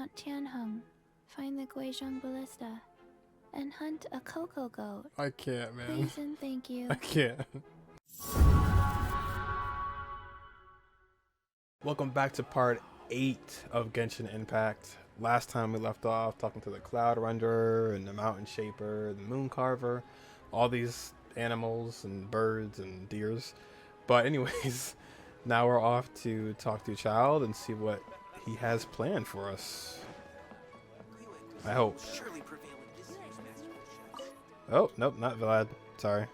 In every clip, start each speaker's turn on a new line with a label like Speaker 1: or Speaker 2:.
Speaker 1: Mount Tianheng, find the Guizhong Ballista, and hunt a cocoa goat.
Speaker 2: I can't, man.
Speaker 1: Please and thank you.
Speaker 2: I can't. Welcome back to part 8 of Genshin Impact. Last time we left off talking to the Cloud Renderer and the Mountain Shaper, the Moon Carver, all these animals and birds and deers. But anyways, now we're off to talk to Child and see what he has planned for us. I hope. Oh, nope, not Vlad. Sorry.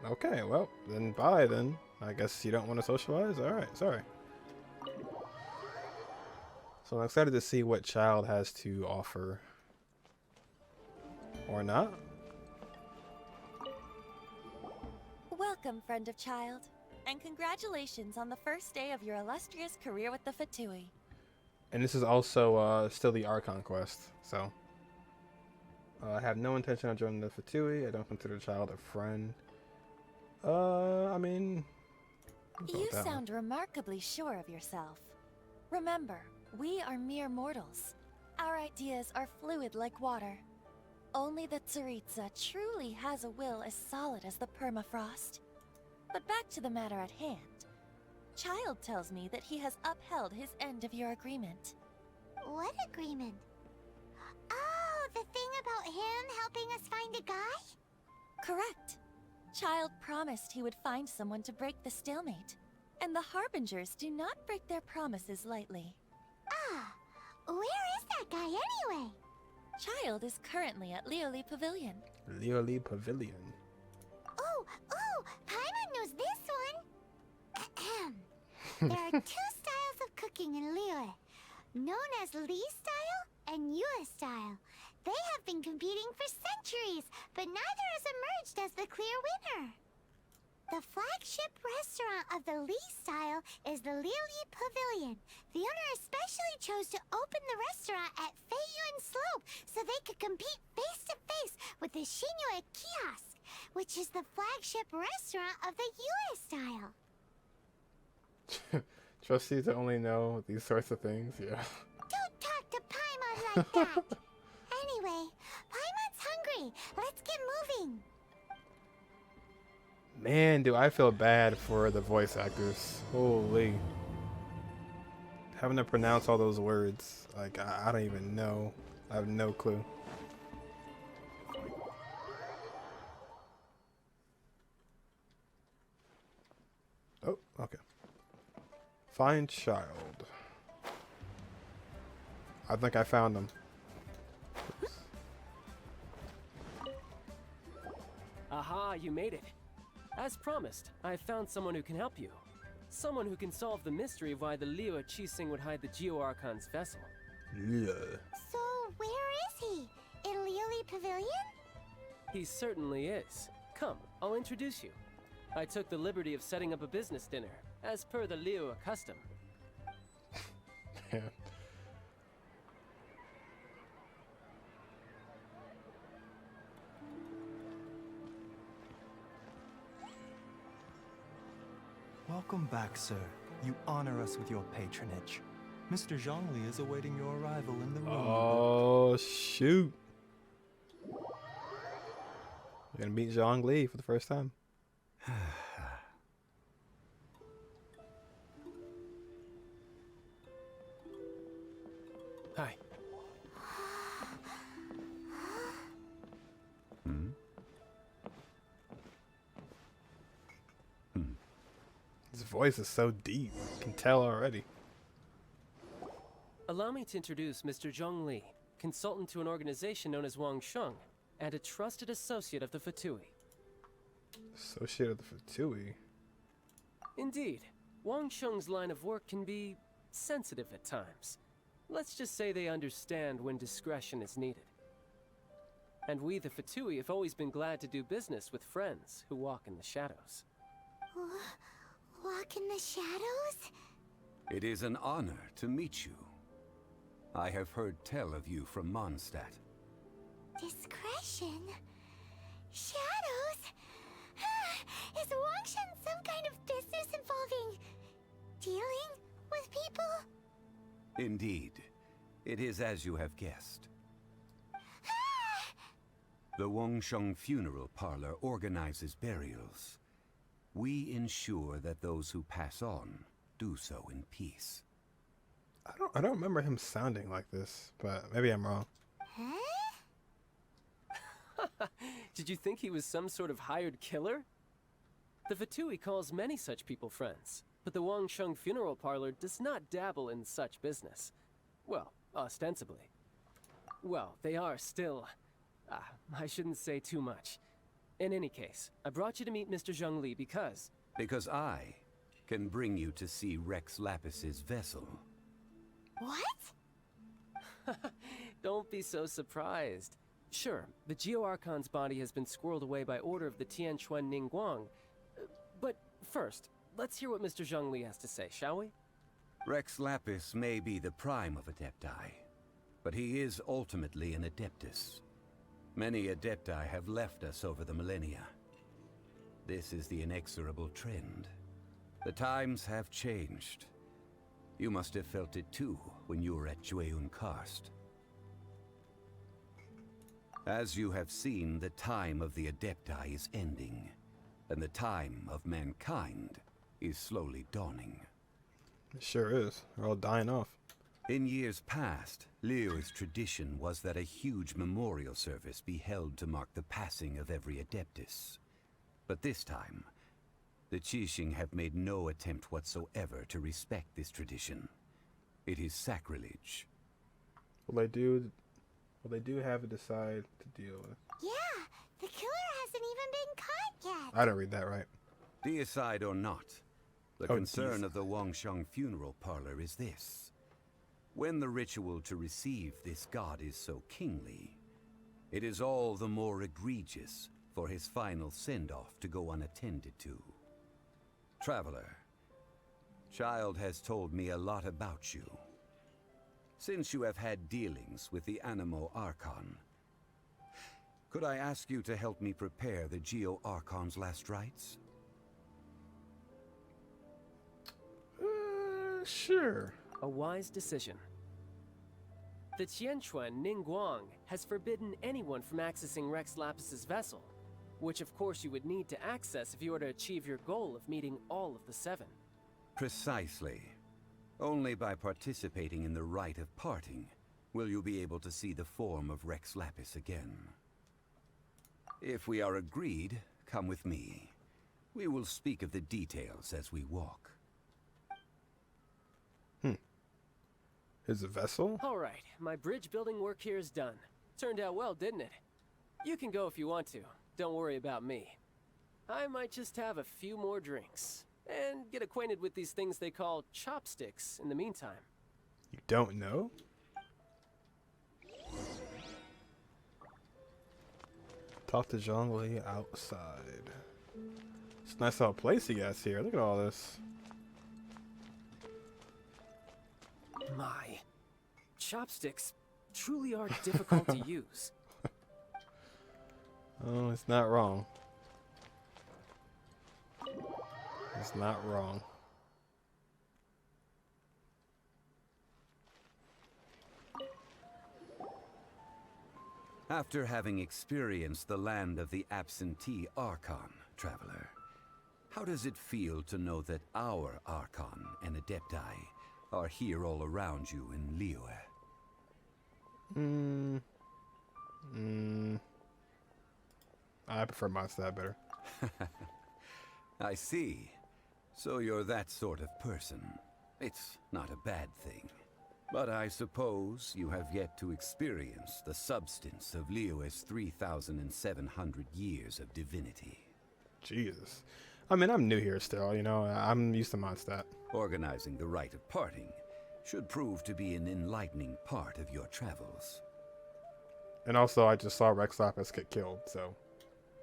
Speaker 2: Okay, well, then bye then. I guess you don't want to socialize? Alright, sorry. So I'm excited to see what Child has to offer. Or not.
Speaker 3: Welcome, friend of Child. And congratulations on the first day of your illustrious career with the Fatui.
Speaker 2: And this is also still the Archon quest, so. I have no intention of joining the Fatui. I don't consider Child a friend. I mean...
Speaker 3: You sound remarkably sure of yourself. Remember, we are mere mortals. Our ideas are fluid like water. Only the Tsaritsa truly has a will as solid as the permafrost. But back to the matter at hand. Child tells me that he has upheld his end of your agreement.
Speaker 4: What agreement? Oh, the thing about him helping us find a guy?
Speaker 3: Correct. Child promised he would find someone to break the stalemate. And the Harbingers do not break their promises lightly.
Speaker 4: Ah, where is that guy anyway?
Speaker 3: Child is currently at Liyue Pavilion.
Speaker 2: Liyue Pavilion.
Speaker 4: Oh, Paimon knows this one. There are two styles of cooking in Liyue, known as Li style and Yue style. They have been competing for centuries, but neither has emerged as the clear winner. The flagship restaurant of the Li style is the Liyue Pavilion. The owner especially chose to open the restaurant at Feiyuan Slope so they could compete face to face with the Xinyue Kiosk, which is the flagship restaurant of the Yue style.
Speaker 2: Trust you to only know these sorts of things, yeah.
Speaker 4: Don't talk to Paimon like that! Anyway, Paimon's hungry. Let's get moving.
Speaker 2: Man, do I feel bad for the voice actors. Holy. Having to pronounce all those words. Like, I don't even know. I have no clue. Oh, okay. Find Child. I think I found him. Oops.
Speaker 5: Aha, you made it. As promised, I found someone who can help you. Someone who can solve the mystery of why the Liyue Qixing would hide the Geo-Archon's vessel.
Speaker 2: Yeah.
Speaker 4: So, where is he? In Liyue Pavilion?
Speaker 5: He certainly is. Come, I'll introduce you. I took the liberty of setting up a business dinner, as per the Liyue custom.
Speaker 2: Yeah.
Speaker 6: Welcome back, sir. You honor us with your patronage. Mr. Zhongli is awaiting your arrival in the room.
Speaker 2: Oh, shoot. We're gonna meet Zhongli for the first time.
Speaker 5: Hi.
Speaker 2: His voice is so deep. You can tell already.
Speaker 5: Allow me to introduce Mr. Zhongli, consultant to an organization known as Wangsheng, and a trusted associate of the Fatui.
Speaker 2: Associate of the Fatui.
Speaker 5: Indeed, Wangsheng's line of work can be sensitive at times. Let's just say they understand when discretion is needed. And we, the Fatui, have always been glad to do business with friends who walk in the shadows.
Speaker 4: Walk in the shadows?
Speaker 7: It is an honor to meet you. I have heard tell of you from Mondstadt.
Speaker 4: Discretion? Shadows? Is Wangsheng some kind of business involving dealing people?
Speaker 7: Indeed. It is as you have guessed. The Wangsheng Funeral Parlor organizes burials. We ensure that those who pass on do so in peace.
Speaker 2: I don't remember him sounding like this, but maybe I'm wrong.
Speaker 4: Huh?
Speaker 5: Did you think he was some sort of hired killer? The Fatui calls many such people friends, but the Wangsheng Funeral Parlor does not dabble in such business. Well, ostensibly. Well, they are still... I shouldn't say too much. In any case, I brought you to meet Mr. Zhongli because...
Speaker 7: Because I can bring you to see Rex Lapis's vessel.
Speaker 4: What?
Speaker 5: Don't be so surprised. Sure, the Geo-Archon's body has been squirreled away by order of the Tianquan Ningguang. But first, let's hear what Mr. Zhongli has to say, shall we?
Speaker 7: Rex Lapis may be the prime of Adepti, but he is ultimately an Adeptus. Many Adepti have left us over the millennia. This is the inexorable trend. The times have changed. You must have felt it too when you were at Jueyun Karst. As you have seen, the time of the Adepti is ending, and the time of mankind is slowly dawning.
Speaker 2: It sure is. They're all dying off.
Speaker 7: In years past, Liyue's tradition was that a huge memorial service be held to mark the passing of every Adeptus. But this time, the Qixing have made no attempt whatsoever to respect this tradition. It is sacrilege.
Speaker 2: Well, they do have to decide to deal with.
Speaker 4: Yeah, the killer hasn't even been caught yet.
Speaker 2: I didn't read that right.
Speaker 7: Deicide or not, the concern of the Wangsheng Funeral Parlor is this. When the ritual to receive this god is so kingly, it is all the more egregious for his final send-off to go unattended to. Traveler, Child has told me a lot about you. Since you have had dealings with the Animo Archon, could I ask you to help me prepare the Geo Archon's last rites?
Speaker 2: Sure.
Speaker 5: A wise decision. The Tianquan Ningguang has forbidden anyone from accessing Rex Lapis's vessel, which of course you would need to access if you were to achieve your goal of meeting all of the seven.
Speaker 7: Precisely. Only by participating in the rite of parting will you be able to see the form of Rex Lapis again. If we are agreed, come with me. We will speak of the details as we walk.
Speaker 2: His vessel?
Speaker 5: All right, my bridge building work here is done. Turned out well, didn't it? You can go if you want to. Don't worry about me. I might just have a few more drinks and get acquainted with these things they call chopsticks in the meantime.
Speaker 2: You don't know? Talk to Zhongli outside. It's a nice little place he got here. Look at all this.
Speaker 5: My chopsticks truly are difficult to use.
Speaker 2: Oh, it's not wrong. It's not wrong.
Speaker 7: After having experienced the land of the absentee Archon, traveler, how does it feel to know that our Archon and Adepti are here all around you in Liyue?
Speaker 2: I prefer my side better.
Speaker 7: I see. So you're that sort of person. It's not a bad thing. But I suppose you have yet to experience the substance of Liyue's 3,700 years of divinity.
Speaker 2: Jesus. I mean, I'm new here still, you know. I'm used to Mondstadt.
Speaker 7: Organizing the rite of parting should prove to be an enlightening part of your travels.
Speaker 2: And also, I just saw Rex Lapis get killed, so...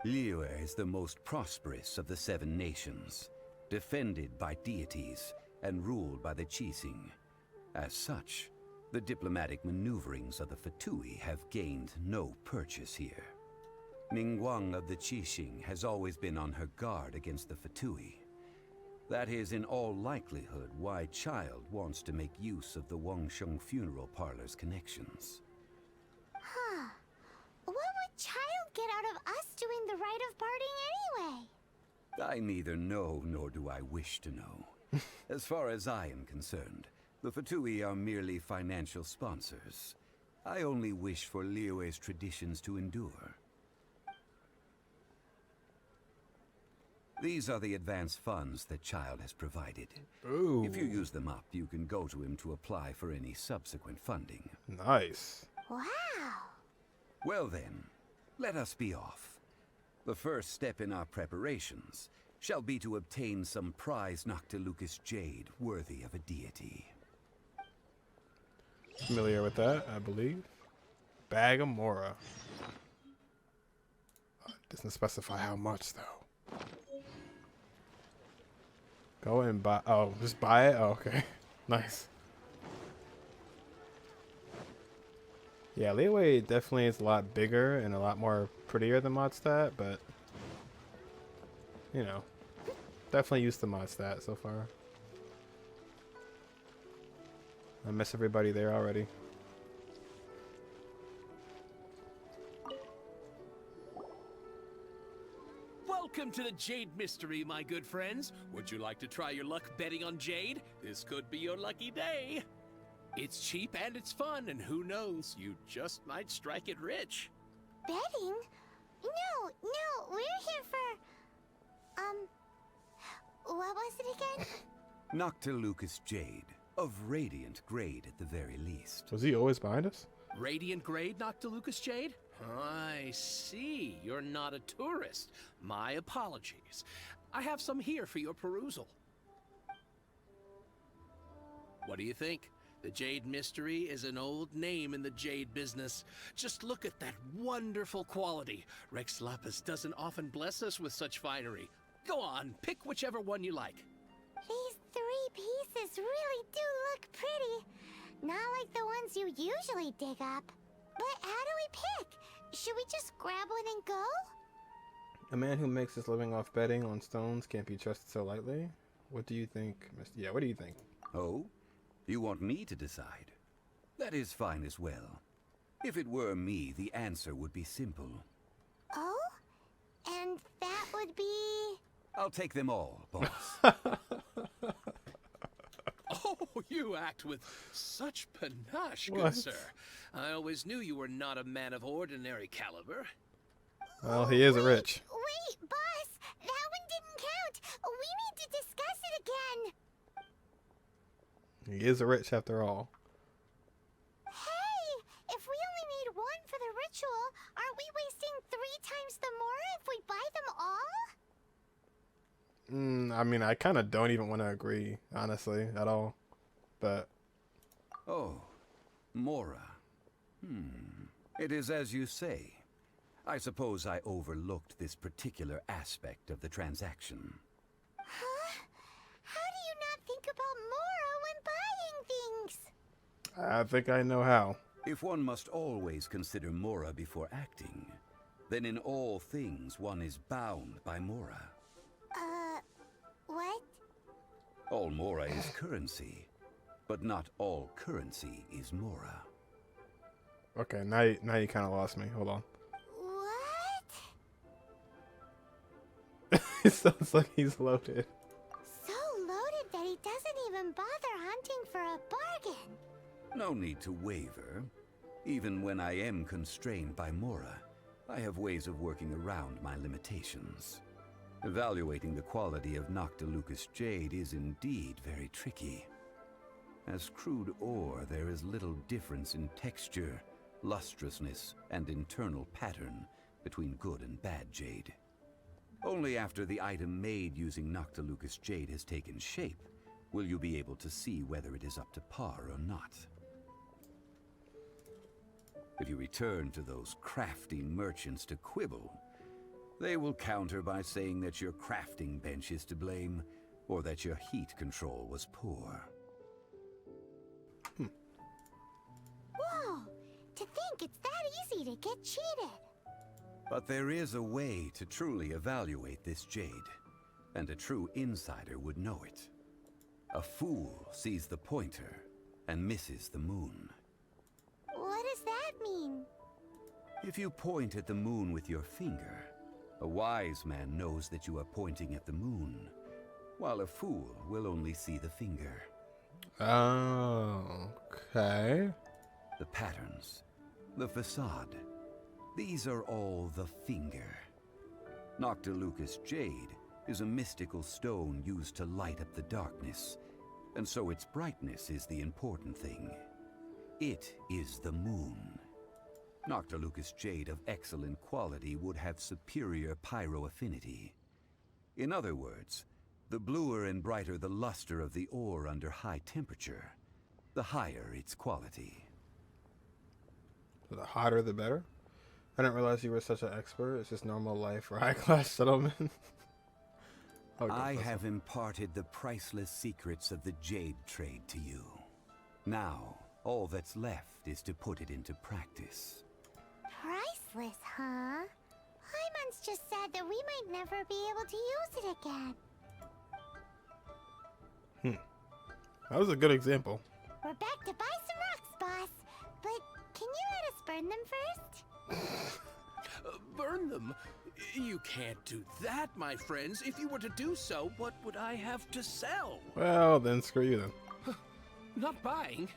Speaker 7: Liyue is the most prosperous of the 7 nations, defended by deities and ruled by the Qixing. As such, the diplomatic maneuverings of the Fatui have gained no purchase here. Ningguang of the Qixing has always been on her guard against the Fatui. That is in all likelihood why Child wants to make use of the Wangsheng funeral parlor's connections.
Speaker 4: Huh. What would Child get out of us doing the rite of parting anyway?
Speaker 7: I neither know nor do I wish to know. As far as I am concerned, the Fatui are merely financial sponsors. I only wish for Liyue's traditions to endure. These are the advance funds that Child has provided.
Speaker 2: Ooh.
Speaker 7: If you use them up, you can go to him to apply for any subsequent funding.
Speaker 2: Nice.
Speaker 4: Wow.
Speaker 7: Well then, let us be off. The first step in our preparations shall be to obtain some prize Noctilucous jade worthy of a deity.
Speaker 2: Familiar with that, I believe. Bag of Mora. Doesn't specify how much though. Go and buy. Oh, just buy it? Oh, okay. Nice. Yeah, Liyue definitely is a lot bigger and a lot more prettier than Modestat, but you know, definitely used to Modestat so far. I miss everybody there already.
Speaker 8: Welcome to the Jade Mystery, my good friends. Would you like to try your luck betting on Jade? This could be your lucky day. It's cheap and it's fun, and who knows, you just might strike it rich.
Speaker 4: Betting? No, we're here for... what was it again?
Speaker 7: Noctilucous jade, of radiant grade at the very least.
Speaker 2: Was he always behind us?
Speaker 8: Radiant grade, Noctilucous Jade? I see. You're not a tourist. My apologies. I have some here for your perusal. What do you think? The Jade Mystery is an old name in the jade business. Just look at that wonderful quality. Rex Lapis doesn't often bless us with such finery. Go on, pick whichever one you like.
Speaker 4: These 3 pieces really do look pretty. Not like the ones you usually dig up. But how do we pick? Should we just grab one and go?
Speaker 2: A man who makes his living off betting on stones can't be trusted so lightly. What do you think, Mr. Yeah, what do you think?
Speaker 7: Oh? You want me to decide? That is fine as well. If it were me, the answer would be simple.
Speaker 4: Oh? And that would be...
Speaker 7: I'll take them all, boss.
Speaker 8: Oh, you act with such panache,
Speaker 2: What?
Speaker 8: good sir. I always knew you were not a man of ordinary caliber.
Speaker 2: Well, he is rich.
Speaker 4: Wait, boss! That one didn't count! We need to discuss it again!
Speaker 2: He is rich after all.
Speaker 4: Hey! If we only need one for the ritual, aren't we wasting 3 times the more if we buy them all?
Speaker 2: I mean, I kind of don't even want to agree, honestly, at all. But...
Speaker 7: Oh, Mora. It is as you say. I suppose I overlooked this particular aspect of the transaction.
Speaker 4: Huh? How do you not think about Mora when buying things?
Speaker 2: I think I know how.
Speaker 7: If one must always consider Mora before acting, then in all things one is bound by Mora.
Speaker 4: What?
Speaker 7: All Mora is currency, but not all currency is Mora.
Speaker 2: Okay, now you kind of lost me. Hold on.
Speaker 4: What?
Speaker 2: It sounds like he's loaded.
Speaker 4: So loaded that he doesn't even bother hunting for a bargain.
Speaker 7: No need to waver. Even when I am constrained by Mora, I have ways of working around my limitations. Evaluating the quality of Noctilucous jade is indeed very tricky. As crude ore, there is little difference in texture, lustrousness, and internal pattern between good and bad jade. Only after the item made using Noctilucous jade has taken shape will you be able to see whether it is up to par or not. If you return to those crafty merchants to quibble, they will counter by saying that your crafting bench is to blame, or that your heat control was poor.
Speaker 4: Whoa! To think it's that easy to get cheated.
Speaker 7: But there is a way to truly evaluate this jade, and a true insider would know it. A fool sees the pointer and misses the moon.
Speaker 4: What does that mean?
Speaker 7: If you point at the moon with your finger, a wise man knows that you are pointing at the moon, while a fool will only see the finger.
Speaker 2: Oh, okay.
Speaker 7: The patterns, the facade, these are all the finger. Noctilucous Jade is a mystical stone used to light up the darkness, and so its brightness is the important thing. It is the moon. Noctilucous Jade of excellent quality would have superior pyro affinity. In other words, the bluer and brighter the luster of the ore under high temperature, the higher its quality.
Speaker 2: The hotter, the better? I didn't realize you were such an expert. It's just normal life for high-class gentlemen.
Speaker 7: I have imparted the priceless secrets of the Jade trade to you. Now, all that's left is to put it into practice.
Speaker 4: Priceless, huh? Paimon's just said that we might never be able to use it again.
Speaker 2: That was a good example.
Speaker 4: We're back to buy some rocks, boss. But can you let us burn them first?
Speaker 8: Burn them? You can't do that, my friends. If you were to do so, what would I have to sell?
Speaker 2: Well, then screw you then.
Speaker 8: Not buying?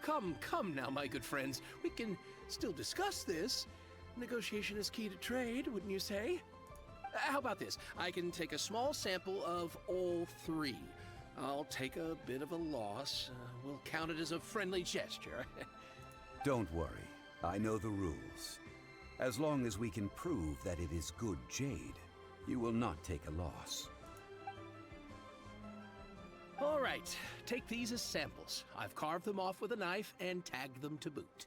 Speaker 8: Come now, my good friends. We can still discuss this. Negotiation is key to trade, wouldn't you say? How about this? I can take a small sample of all three. I'll take a bit of a loss. We'll count it as a friendly gesture.
Speaker 7: Don't worry. I know the rules. As long as we can prove that it is good jade, you will not take a loss.
Speaker 8: All right, take these as samples. I've carved them off with a knife and tagged them to boot.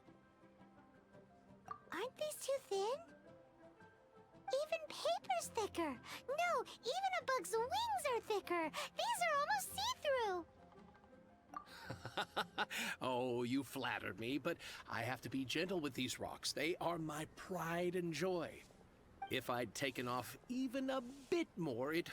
Speaker 4: Aren't these too thin? Even paper's thicker. No, even a bug's wings are thicker. These are almost see-through.
Speaker 8: Oh, you flattered me, but I have to be gentle with these rocks. They are my pride and joy. If I'd taken off even a bit more, it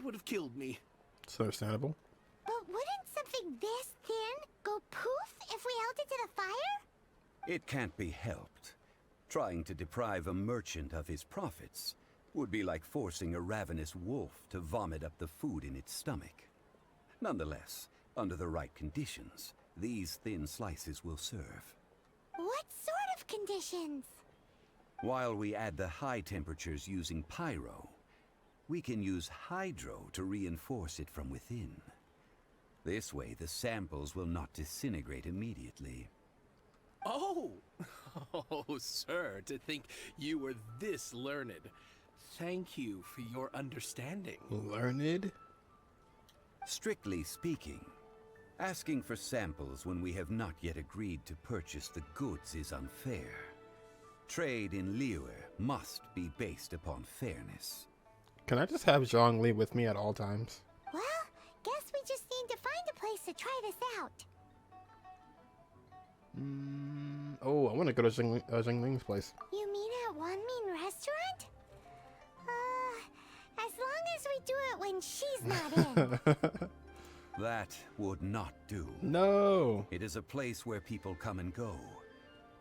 Speaker 8: would have killed me.
Speaker 2: It's understandable.
Speaker 4: But wouldn't something this thin go poof if we held it to the fire?
Speaker 7: It can't be helped. Trying to deprive a merchant of his profits would be like forcing a ravenous wolf to vomit up the food in its stomach. Nonetheless, under the right conditions, these thin slices will serve.
Speaker 4: What sort of conditions?
Speaker 7: While we add the high temperatures using pyro, we can use hydro to reinforce it from within. This way, the samples will not disintegrate immediately.
Speaker 8: Oh, sir, to think you were this learned. Thank you for your understanding.
Speaker 2: Learned?
Speaker 7: Strictly speaking, asking for samples when we have not yet agreed to purchase the goods is unfair. Trade in Liyue must be based upon fairness.
Speaker 2: Can I just have Zhongli with me at all times?
Speaker 4: Well, guess we just need to find a place to try this out.
Speaker 2: Oh, I want to go to Jingling's place.
Speaker 4: You mean at Wanmin restaurant? As long as we do it when she's not in.
Speaker 7: That would not do.
Speaker 2: No.
Speaker 7: It is a place where people come and go.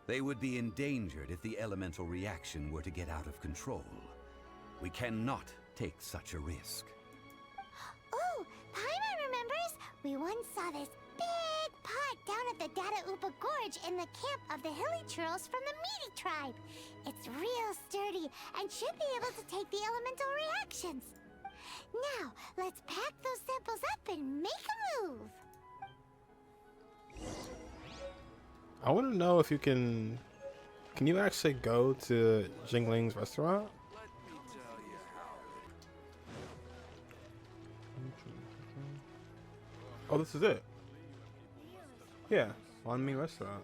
Speaker 7: They would be endangered if the elemental reaction were to get out of control. We cannot take such a risk.
Speaker 4: Oh, Paimon remembers! We once saw this big pot down at the Data Upa Gorge in the camp of the hilly churls from the Meaty tribe. It's real sturdy and should be able to take the elemental reactions. Now, let's pack those samples up and make a move.
Speaker 2: I want to know if you can... Can you actually go to Jingling's restaurant? Oh, this is it. Yeah, on me restaurant.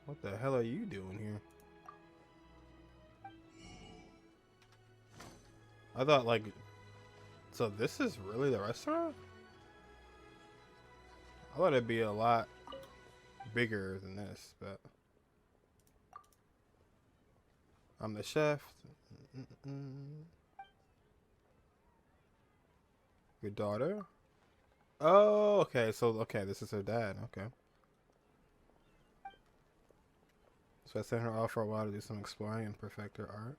Speaker 2: What the hell are you doing here? I thought like, so this is really the restaurant? I thought it'd be a lot bigger than this, but I'm the chef. Your daughter? Oh, okay. So, okay, this is her dad. Okay. So I sent her off for a while to do some exploring and perfect her art.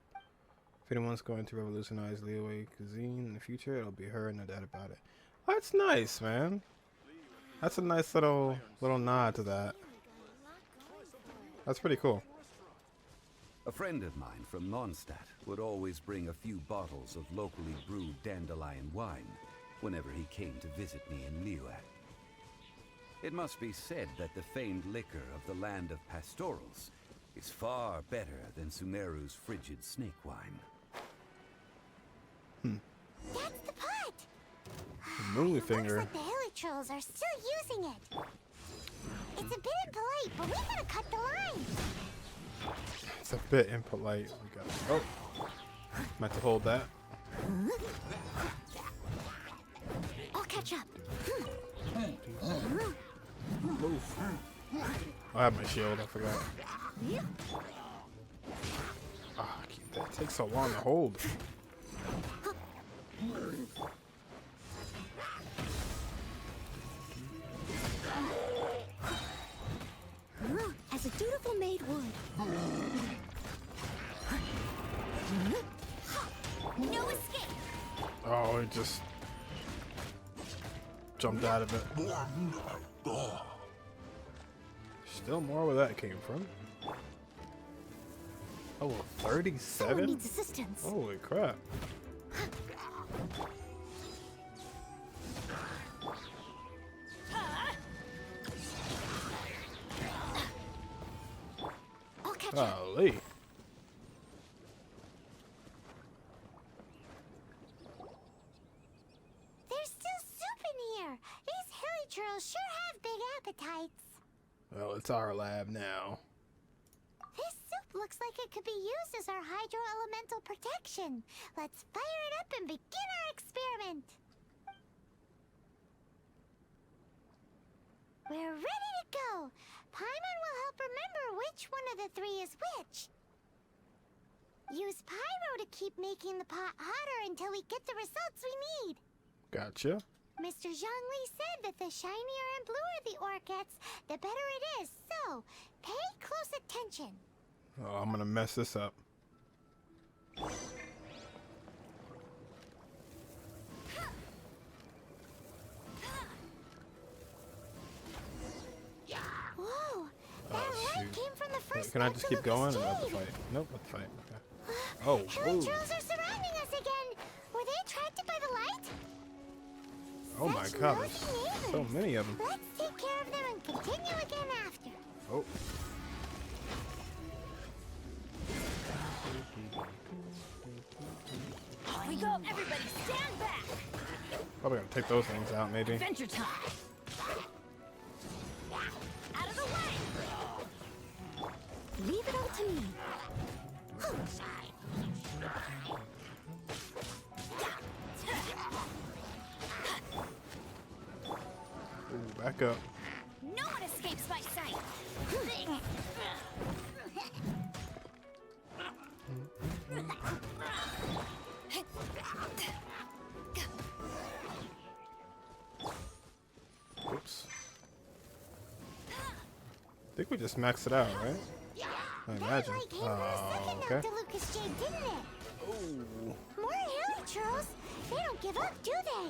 Speaker 2: If anyone's going to revolutionize Liyue cuisine in the future, it'll be her and her dad about it. That's nice, man. That's a nice little nod to that. That's pretty cool.
Speaker 7: A friend of mine from Mondstadt would always bring a few bottles of locally brewed dandelion wine whenever he came to visit me in Liyue. It must be said that the famed liquor of the land of pastorals is far better than Sumeru's frigid snake wine.
Speaker 4: That's the pot!
Speaker 2: Movie finger.
Speaker 4: Looks like the hilly trolls are still using it. It's a bit impolite, but we gotta cut the line.
Speaker 2: It's a bit impolite. We got. Oh, meant to hold that.
Speaker 4: I'll catch up.
Speaker 2: Move. I have my shield. I forgot. Ah, that takes so long to hold.
Speaker 4: As a dutiful maid would. No escape.
Speaker 2: Oh, it just jumped out of it. Still more where that came from. Oh, 37?
Speaker 4: Someone needs assistance.
Speaker 2: Holy crap.
Speaker 4: I'll catch up.
Speaker 2: Golly.
Speaker 4: There's still soup in here. These hilly trolls sure have big appetites.
Speaker 2: Well, it's our lab now.
Speaker 4: This soup looks like it could be used as our hydro-elemental protection. Let's fire it up and begin our experiment. We're ready to go. Paimon will help remember which one of the three is which. Use pyro to keep making the pot hotter until we get the results we need.
Speaker 2: Gotcha.
Speaker 4: Mr. Zhongli said that the shinier and bluer the ore gets, the better it is. So, pay close attention.
Speaker 2: Oh, I'm gonna mess this up.
Speaker 4: Whoa, that light came from the first.
Speaker 2: Can I just keep going and have to fight? Nope, let's fight. Okay. Oh,
Speaker 4: Hilly
Speaker 2: whoa.
Speaker 4: trolls are surrounding us again. Were they attracted by the light?
Speaker 2: Oh my
Speaker 4: Such
Speaker 2: god,
Speaker 4: nosy
Speaker 2: there's so
Speaker 4: neighbors.
Speaker 2: many of them.
Speaker 4: Let's take care of them and continue again after.
Speaker 2: Oh.
Speaker 3: Off we go, everybody, stand back!
Speaker 2: Probably gonna take those things out, maybe.
Speaker 3: Adventure time! Out of the way!
Speaker 4: Leave it all to me.
Speaker 2: Ooh, back up.
Speaker 3: No one escapes my sight!
Speaker 2: Oops. I think we just maxed it out, right? I imagine.
Speaker 4: That light came for a second
Speaker 2: Okay.
Speaker 4: after Lucas Jade, didn't it?
Speaker 2: Oh.
Speaker 4: More hilly trolls. They don't give up, do they?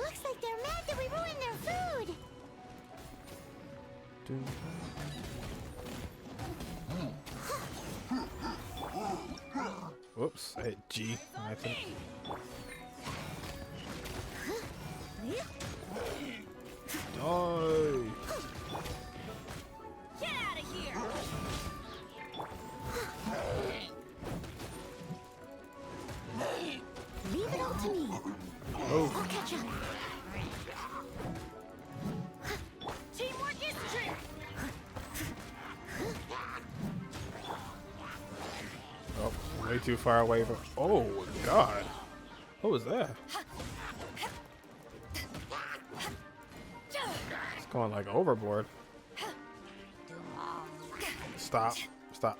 Speaker 4: Looks like they're mad that we ruined their food.
Speaker 2: Whoops, I hit G. I think. Die.
Speaker 3: Get out of here!
Speaker 4: Leave it all to me.
Speaker 2: Oh.
Speaker 4: I'll catch up.
Speaker 3: Teamwork is trick!
Speaker 2: Oh, way too far away from. Oh God. What was that? It's going like overboard. Stop. Stop.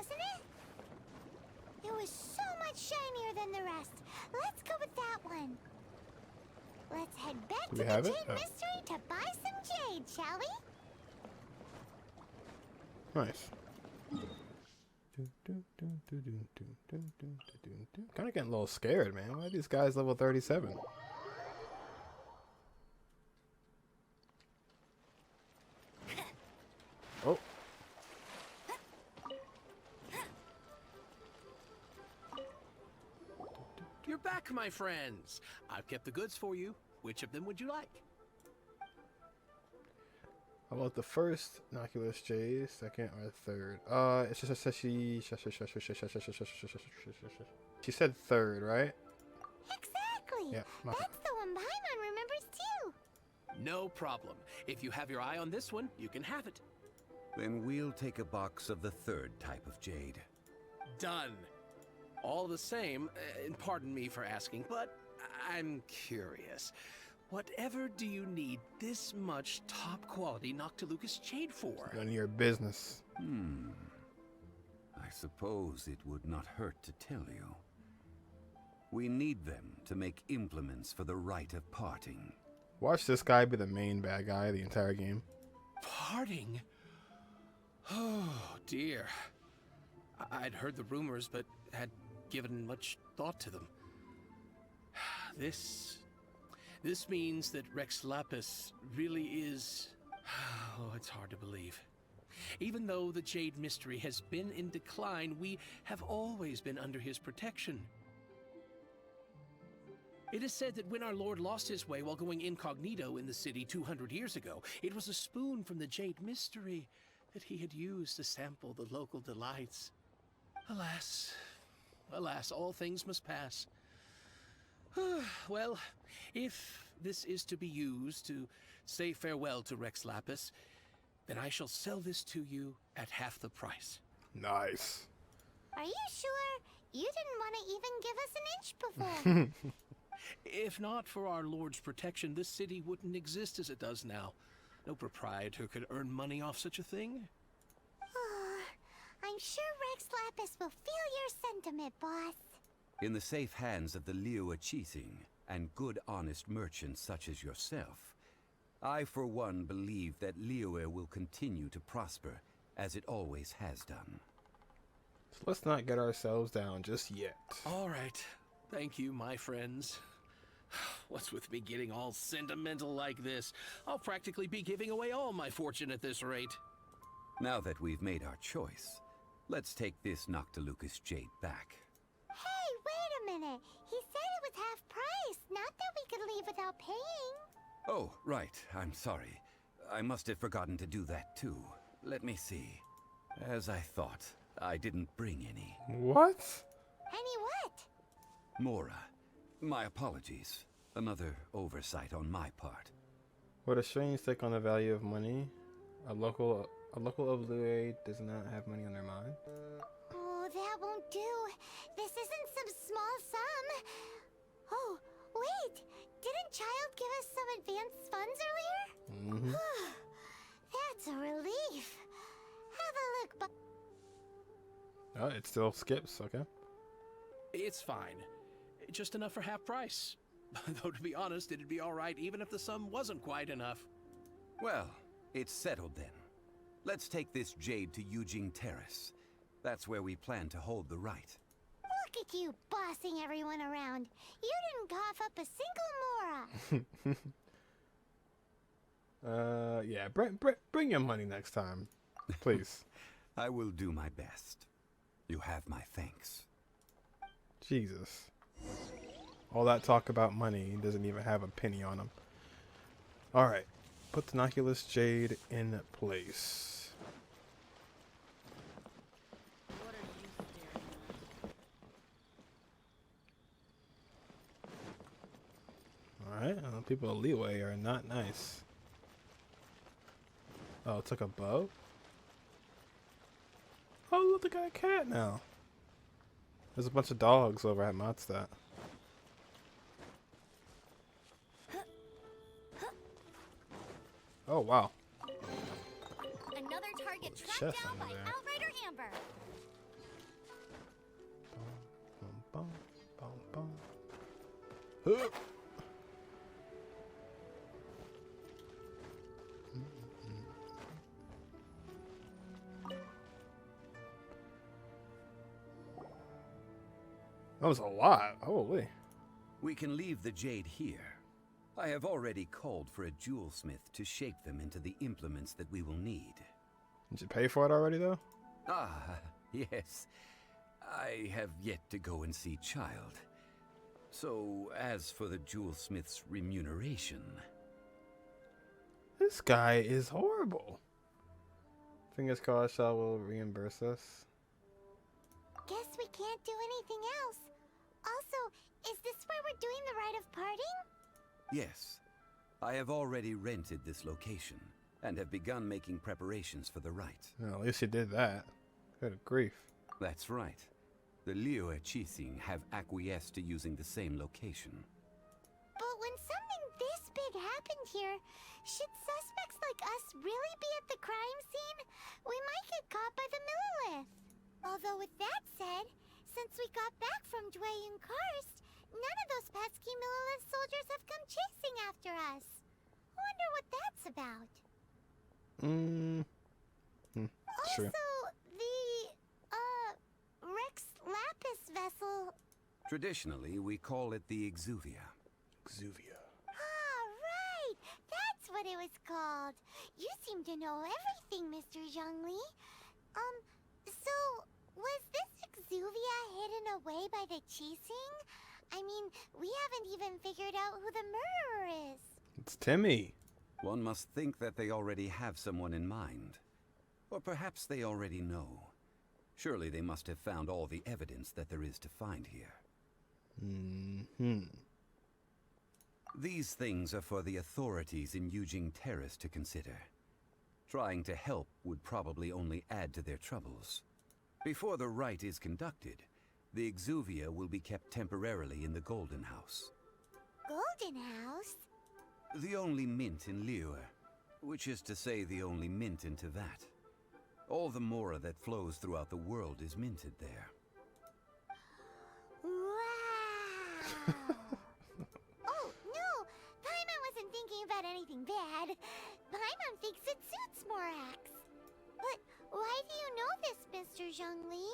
Speaker 4: wasn't it? It was so much shinier than the rest. Let's go with that one. Let's head back to the Jade Mystery to buy some jade, shall we?
Speaker 2: Nice. Kind of getting a little scared, man. Why are these guys level 37? Oh.
Speaker 8: You're back, my friends. I've kept the goods for you. Which of them would you like?
Speaker 2: How about the first innocuous jade, second or third? It's just a she said third, right?
Speaker 4: Exactly.
Speaker 2: Yeah.
Speaker 4: That's the one Paimon remembers too.
Speaker 8: No problem. If you have your eye on this one, you can have it.
Speaker 7: Then we'll take a box of the third type of jade.
Speaker 8: Done. All the same, and pardon me for asking, but I'm curious. Whatever do you need this much top-quality Noctilucus jade for?
Speaker 2: None of your business.
Speaker 7: I suppose it would not hurt to tell you. We need them to make implements for the rite of parting.
Speaker 2: Watch this guy be the main bad guy the entire game.
Speaker 8: Parting? Oh, dear. I'd heard the rumors, but had given much thought to them. This means that Rex Lapis really is... Oh, it's hard to believe. Even though the Jade Mystery has been in decline, we have always been under his protection. It is said that when our Lord lost his way while going incognito in the city 200 years ago, it was a spoon from the Jade Mystery that he had used to sample the local delights. Alas, alas, all things must pass. Well, if this is to be used to say farewell to Rex Lapis, then I shall sell this to you at half the price.
Speaker 2: Nice.
Speaker 4: Are you sure? You didn't want to even give us an inch before.
Speaker 8: If not for our Lord's protection, this city wouldn't exist as it does now. No proprietor could earn money off such a thing.
Speaker 4: I'm sure Rex Lapis will feel your sentiment, boss.
Speaker 7: In the safe hands of the Liyue Qiqi and good honest merchants such as yourself, I for one believe that Liyue will continue to prosper as it always has done.
Speaker 2: So let's not get ourselves down just yet.
Speaker 8: All right. Thank you, my friends. What's with me getting all sentimental like this? I'll practically be giving away all my fortune at this rate.
Speaker 7: Now that we've made our choice, let's take this Noctilucus jade back.
Speaker 4: Hey, wait a minute. He said it was half price, not that we could leave without paying.
Speaker 7: Oh, right. I'm sorry. I must have forgotten to do that too. Let me see. As I thought, I didn't bring any.
Speaker 2: What?
Speaker 4: Any what?
Speaker 7: Mora, my apologies. Another oversight on my part.
Speaker 2: What a strange take on the value of money. A local of Liyue does not have money on their mind.
Speaker 4: Oh, that won't do. This isn't some small sum. Oh, wait. Didn't Child give us some advanced funds earlier? That's a relief. Have a look,
Speaker 2: Oh, it still skips, okay.
Speaker 8: It's fine. Just enough for half price. Though to be honest, it'd be all right even if the sum wasn't quite enough.
Speaker 7: Well, it's settled then. Let's take this jade to Yujing Terrace. That's where we plan to hold the rite.
Speaker 4: Look at you bossing everyone around. You didn't cough up a single Mora.
Speaker 2: Yeah, bring your money next time, please.
Speaker 7: I will do my best. You have my thanks.
Speaker 2: Jesus. All that talk about money, he doesn't even have a penny on him. Alright, put the Noctilucus jade in place.
Speaker 9: What are you staring at?
Speaker 2: Alright, people of Liyue are not nice. Oh, it took a bow? Oh, look, they got a cat now. There's a bunch of dogs over at Mondstadt. Oh, wow.
Speaker 4: Another target
Speaker 2: Chest
Speaker 4: tracked down
Speaker 2: under
Speaker 4: by
Speaker 2: there.
Speaker 4: Outrider Amber.
Speaker 2: That was a lot. Holy.
Speaker 7: We can leave the jade here. I have already called for a jewelsmith to shape them into the implements that we will need.
Speaker 2: Did you pay for it already, though?
Speaker 7: Ah, yes. I have yet to go and see Child. So, as for the jewelsmith's remuneration...
Speaker 2: This guy is horrible. Fingers crossed Xiao will reimburse us.
Speaker 4: Guess we can't do anything else. Also, is this where we're doing the rite of parting?
Speaker 7: Yes. I have already rented this location, and have begun making preparations for the rite.
Speaker 2: Well, at least you did that. Good grief.
Speaker 7: That's right. The Liyue Qiqi have acquiesced to using the same location.
Speaker 4: But when something this big happened here, should suspects like us really be at the crime scene? We might get caught by the Millilith. Although with that said, since we got back from JullianGG, none of those pesky Millilith soldiers have come chasing after us. Wonder what that's about.
Speaker 2: Sure.
Speaker 4: Also, the Rex Lapis vessel.
Speaker 7: Traditionally, we call it the Exuvia.
Speaker 2: Exuvia.
Speaker 4: Ah, right! That's what it was called. You seem to know everything, Mr. Zhongli. So, was this Exuvia hidden away by the Qiqi? I mean, we haven't even figured out who the murderer is.
Speaker 2: It's Timmy.
Speaker 7: One must think that they already have someone in mind. Or perhaps they already know. Surely they must have found all the evidence that there is to find here. These things are for the authorities in Yujing Terrace to consider. Trying to help would probably only add to their troubles. Before the rite is conducted, the Exuvia will be kept temporarily in the Golden House.
Speaker 4: Golden House?
Speaker 7: The only mint in Liyue, which is to say the only mint in Tevat. All the mora that flows throughout the world is minted there.
Speaker 4: Wow! Oh, no! Paimon wasn't thinking about anything bad. Paimon thinks it suits Morax. But why do you know this, Mr. Zhongli?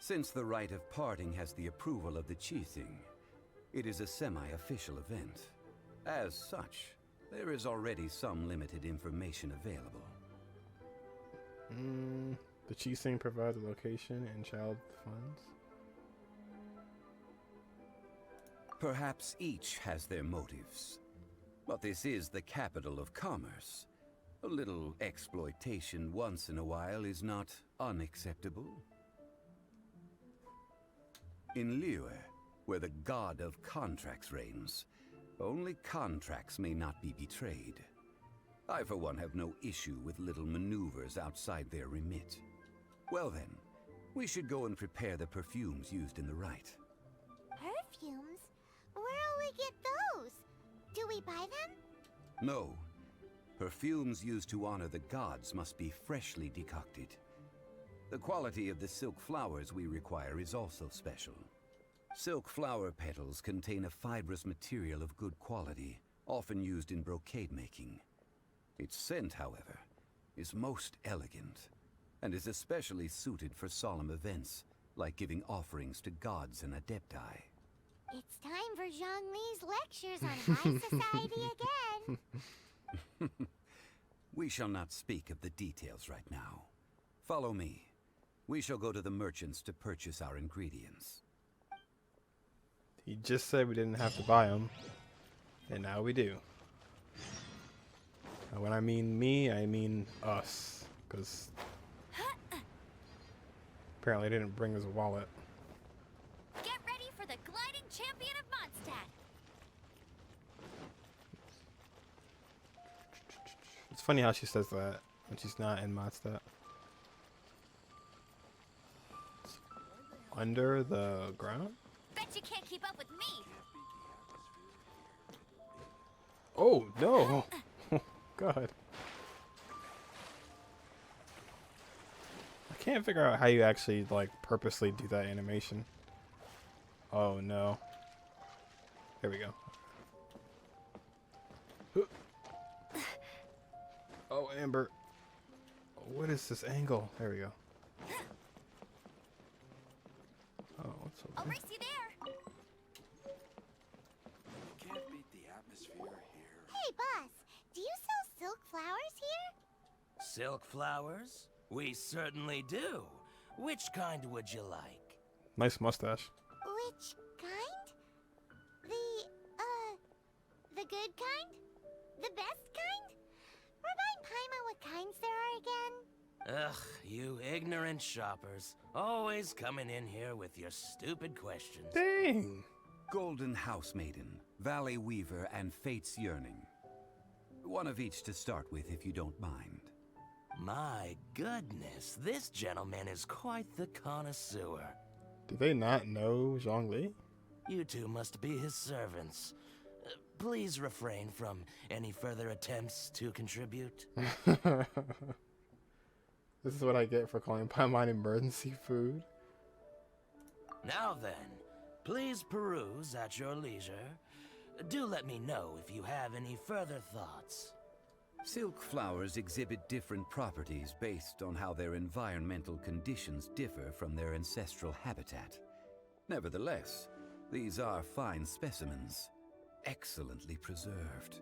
Speaker 7: Since the rite of parting has the approval of the Qiqi, it is a semi-official event. As such, there is already some limited information available.
Speaker 2: The Qiqi provides a location and child funds.
Speaker 7: Perhaps each has their motives. But this is the capital of commerce. A little exploitation once in a while is not unacceptable. In Liyue, where the god of contracts reigns, only contracts may not be betrayed. I, for one, have no issue with little maneuvers outside their remit. Well then, we should go and prepare the perfumes used in the rite.
Speaker 4: Perfumes? Where'll we get those? Do we buy them?
Speaker 7: No. Perfumes used to honor the gods must be freshly decocted. The quality of the silk flowers we require is also special. Silk flower petals contain a fibrous material of good quality, often used in brocade making. Its scent, however, is most elegant, and is especially suited for solemn events, like giving offerings to gods and adepti.
Speaker 4: It's time for Zhongli's lectures on high society again.
Speaker 7: We shall not speak of the details right now. Follow me. We shall go to the merchants to purchase our ingredients.
Speaker 2: He just said we didn't have to buy them, and now we do. And when I mean me, I mean us, because apparently they didn't bring his wallet.
Speaker 3: Get ready for the gliding champion of Mondstadt.
Speaker 2: It's funny how she says that when she's not in Mondstadt. Under the ground?
Speaker 3: Bet you can't keep up with me.
Speaker 2: Oh, no. Oh, God. I can't figure out how you actually, like, purposely do that animation. Oh, no. There we go. Oh, Amber. What is this angle? There we go. Oh, what's over
Speaker 3: I'll
Speaker 2: there?
Speaker 3: race you there.
Speaker 10: Can't beat the atmosphere here.
Speaker 4: Hey, boss, do you sell silk flowers here?
Speaker 11: Silk flowers? We certainly do. Which kind would you like?
Speaker 2: Nice mustache.
Speaker 4: Which kind? The good kind? The best kind? Remind Paimon what kinds there are again.
Speaker 11: Ugh, you ignorant shoppers. Always coming in here with your stupid questions.
Speaker 2: Dang.
Speaker 7: Golden House Maiden, Valley Weaver, and Fate's Yearning. One of each to start with, if you don't mind.
Speaker 11: My goodness, this gentleman is quite the connoisseur.
Speaker 2: Do they not know Zhongli?
Speaker 11: You two must be his servants. Please refrain from any further attempts to contribute.
Speaker 2: This is what I get for calling Paimon emergency food.
Speaker 11: Now then, please peruse at your leisure. Do let me know if you have any further thoughts.
Speaker 7: Silk flowers exhibit different properties based on how their environmental conditions differ from their ancestral habitat. Nevertheless, these are fine specimens, excellently preserved.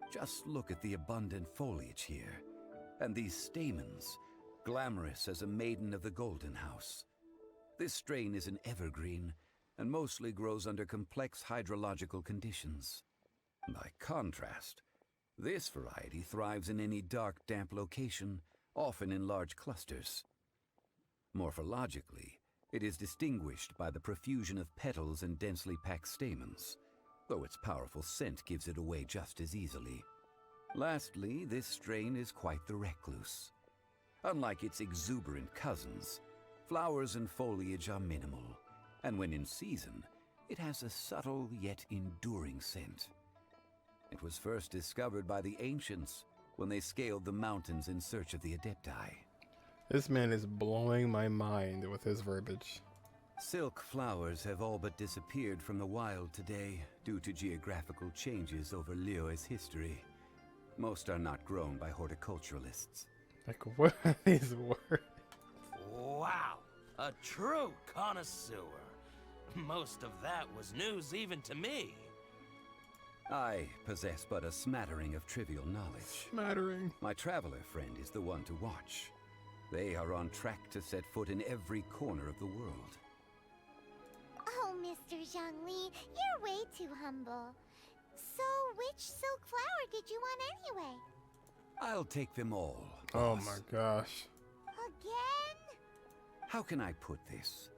Speaker 7: Just look at the abundant foliage here, and these stamens, glamorous as a maiden of the Golden House. This strain is an evergreen, and mostly grows under complex hydrological conditions. By contrast, this variety thrives in any dark, damp location, often in large clusters. Morphologically, it is distinguished by the profusion of petals and densely packed stamens, though its powerful scent gives it away just as easily. Lastly, this strain is quite the recluse. Unlike its exuberant cousins, flowers and foliage are minimal, and when in season, it has a subtle yet enduring scent. It was first discovered by the ancients when they scaled the mountains in search of the Adepti.
Speaker 2: This man is blowing my mind with his verbiage.
Speaker 7: Silk flowers have all but disappeared from the wild today due to geographical changes over Liyue's history. Most are not grown by horticulturalists.
Speaker 2: Like, what are these words?
Speaker 11: Wow, a true connoisseur. Most of that was news even to me.
Speaker 7: I possess but a smattering of trivial knowledge.
Speaker 2: Smattering.
Speaker 7: My traveler friend is the one to watch. They are on track to set foot in every corner of the world.
Speaker 4: Oh, Mr. Zhongli, you're way too humble. So, which silk flower did you want anyway?
Speaker 7: I'll take them all,
Speaker 2: Oh
Speaker 7: boss.
Speaker 2: my gosh.
Speaker 4: Again?
Speaker 7: How can I put this?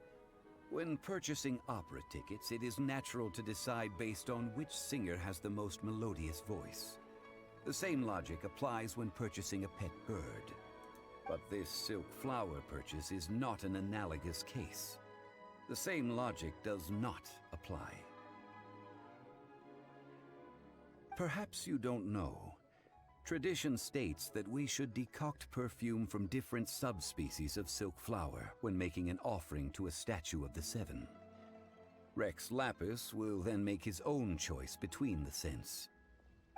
Speaker 7: When purchasing opera tickets, it is natural to decide based on which singer has the most melodious voice. The same logic applies when purchasing a pet bird. But this silk flower purchase is not an analogous case. The same logic does not apply. Perhaps you don't know. Tradition states that we should decoct perfume from different subspecies of silk flower when making an offering to a statue of the Seven. Rex Lapis will then make his own choice between the scents.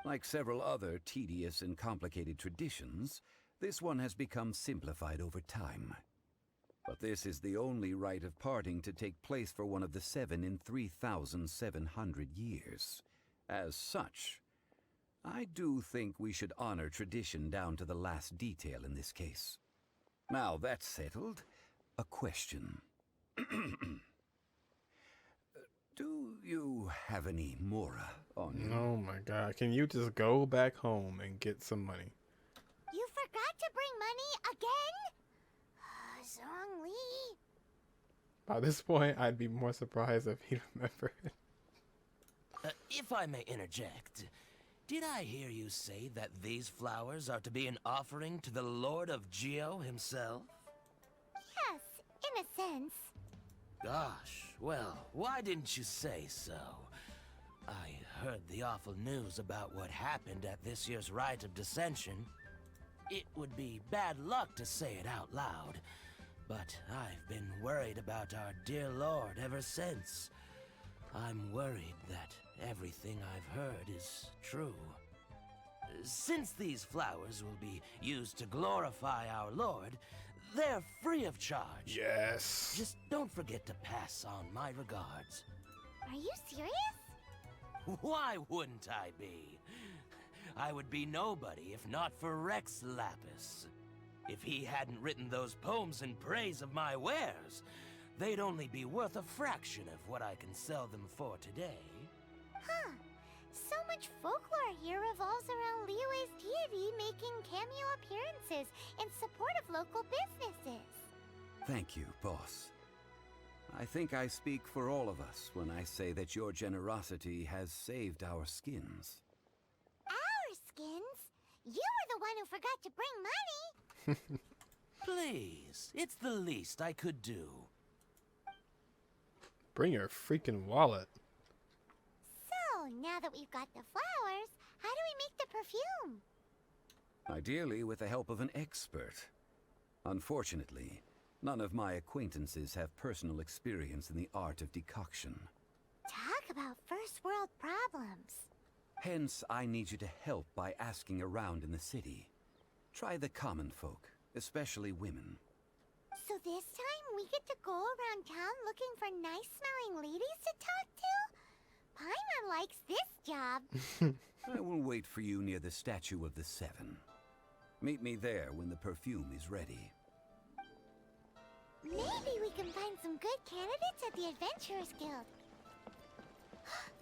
Speaker 7: Like several other tedious and complicated traditions, this one has become simplified over time. But this is the only rite of parting to take place for one of the Seven in 3,700 years. As such, I do think we should honor tradition down to the last detail in this case. Now that's settled, a question. Do you have any mora on you?
Speaker 2: Oh my god. Can you just go back home and get some money?
Speaker 4: You forgot to bring money again? Zhongli.
Speaker 2: By this point, I'd be more surprised if he remembered.
Speaker 11: If I may interject, did I hear you say that these flowers are to be an offering to the Lord of Geo himself?
Speaker 4: Yes, in a sense.
Speaker 11: Gosh, well, why didn't you say so? I heard the awful news about what happened at this year's Rite of Dissension. It would be bad luck to say it out loud, but I've been worried about our dear Lord ever since. I'm worried that everything I've heard is true. Since these flowers will be used to glorify our Lord, they're free of charge.
Speaker 2: Yes.
Speaker 11: Just don't forget to pass on my regards.
Speaker 4: Are you serious?
Speaker 11: Why wouldn't I be? I would be nobody if not for Rex Lapis. If he hadn't written those poems in praise of my wares, they'd only be worth a fraction of what I can sell them for today.
Speaker 4: Huh. So much folklore here revolves around Liyue's deity making cameo appearances in support of local businesses.
Speaker 7: Thank you, boss. I think I speak for all of us when I say that your generosity has saved our skins.
Speaker 4: Our skins? You were the one who forgot to bring money!
Speaker 11: Please, it's the least I could do.
Speaker 2: Bring your freaking wallet.
Speaker 4: So, now that we've got the flowers, how do we make the perfume?
Speaker 7: Ideally with the help of an expert. Unfortunately, none of my acquaintances have personal experience in the art of decoction.
Speaker 4: Talk about first world problems.
Speaker 7: Hence, I need you to help by asking around in the city. Try the common folk, especially women.
Speaker 4: So this time we get to go around town looking for nice-smelling ladies to talk to? Paimon likes this job.
Speaker 7: I will wait for you near the Statue of the Seven. Meet me there when the perfume is ready.
Speaker 4: Maybe we can find some good candidates at the Adventurers Guild.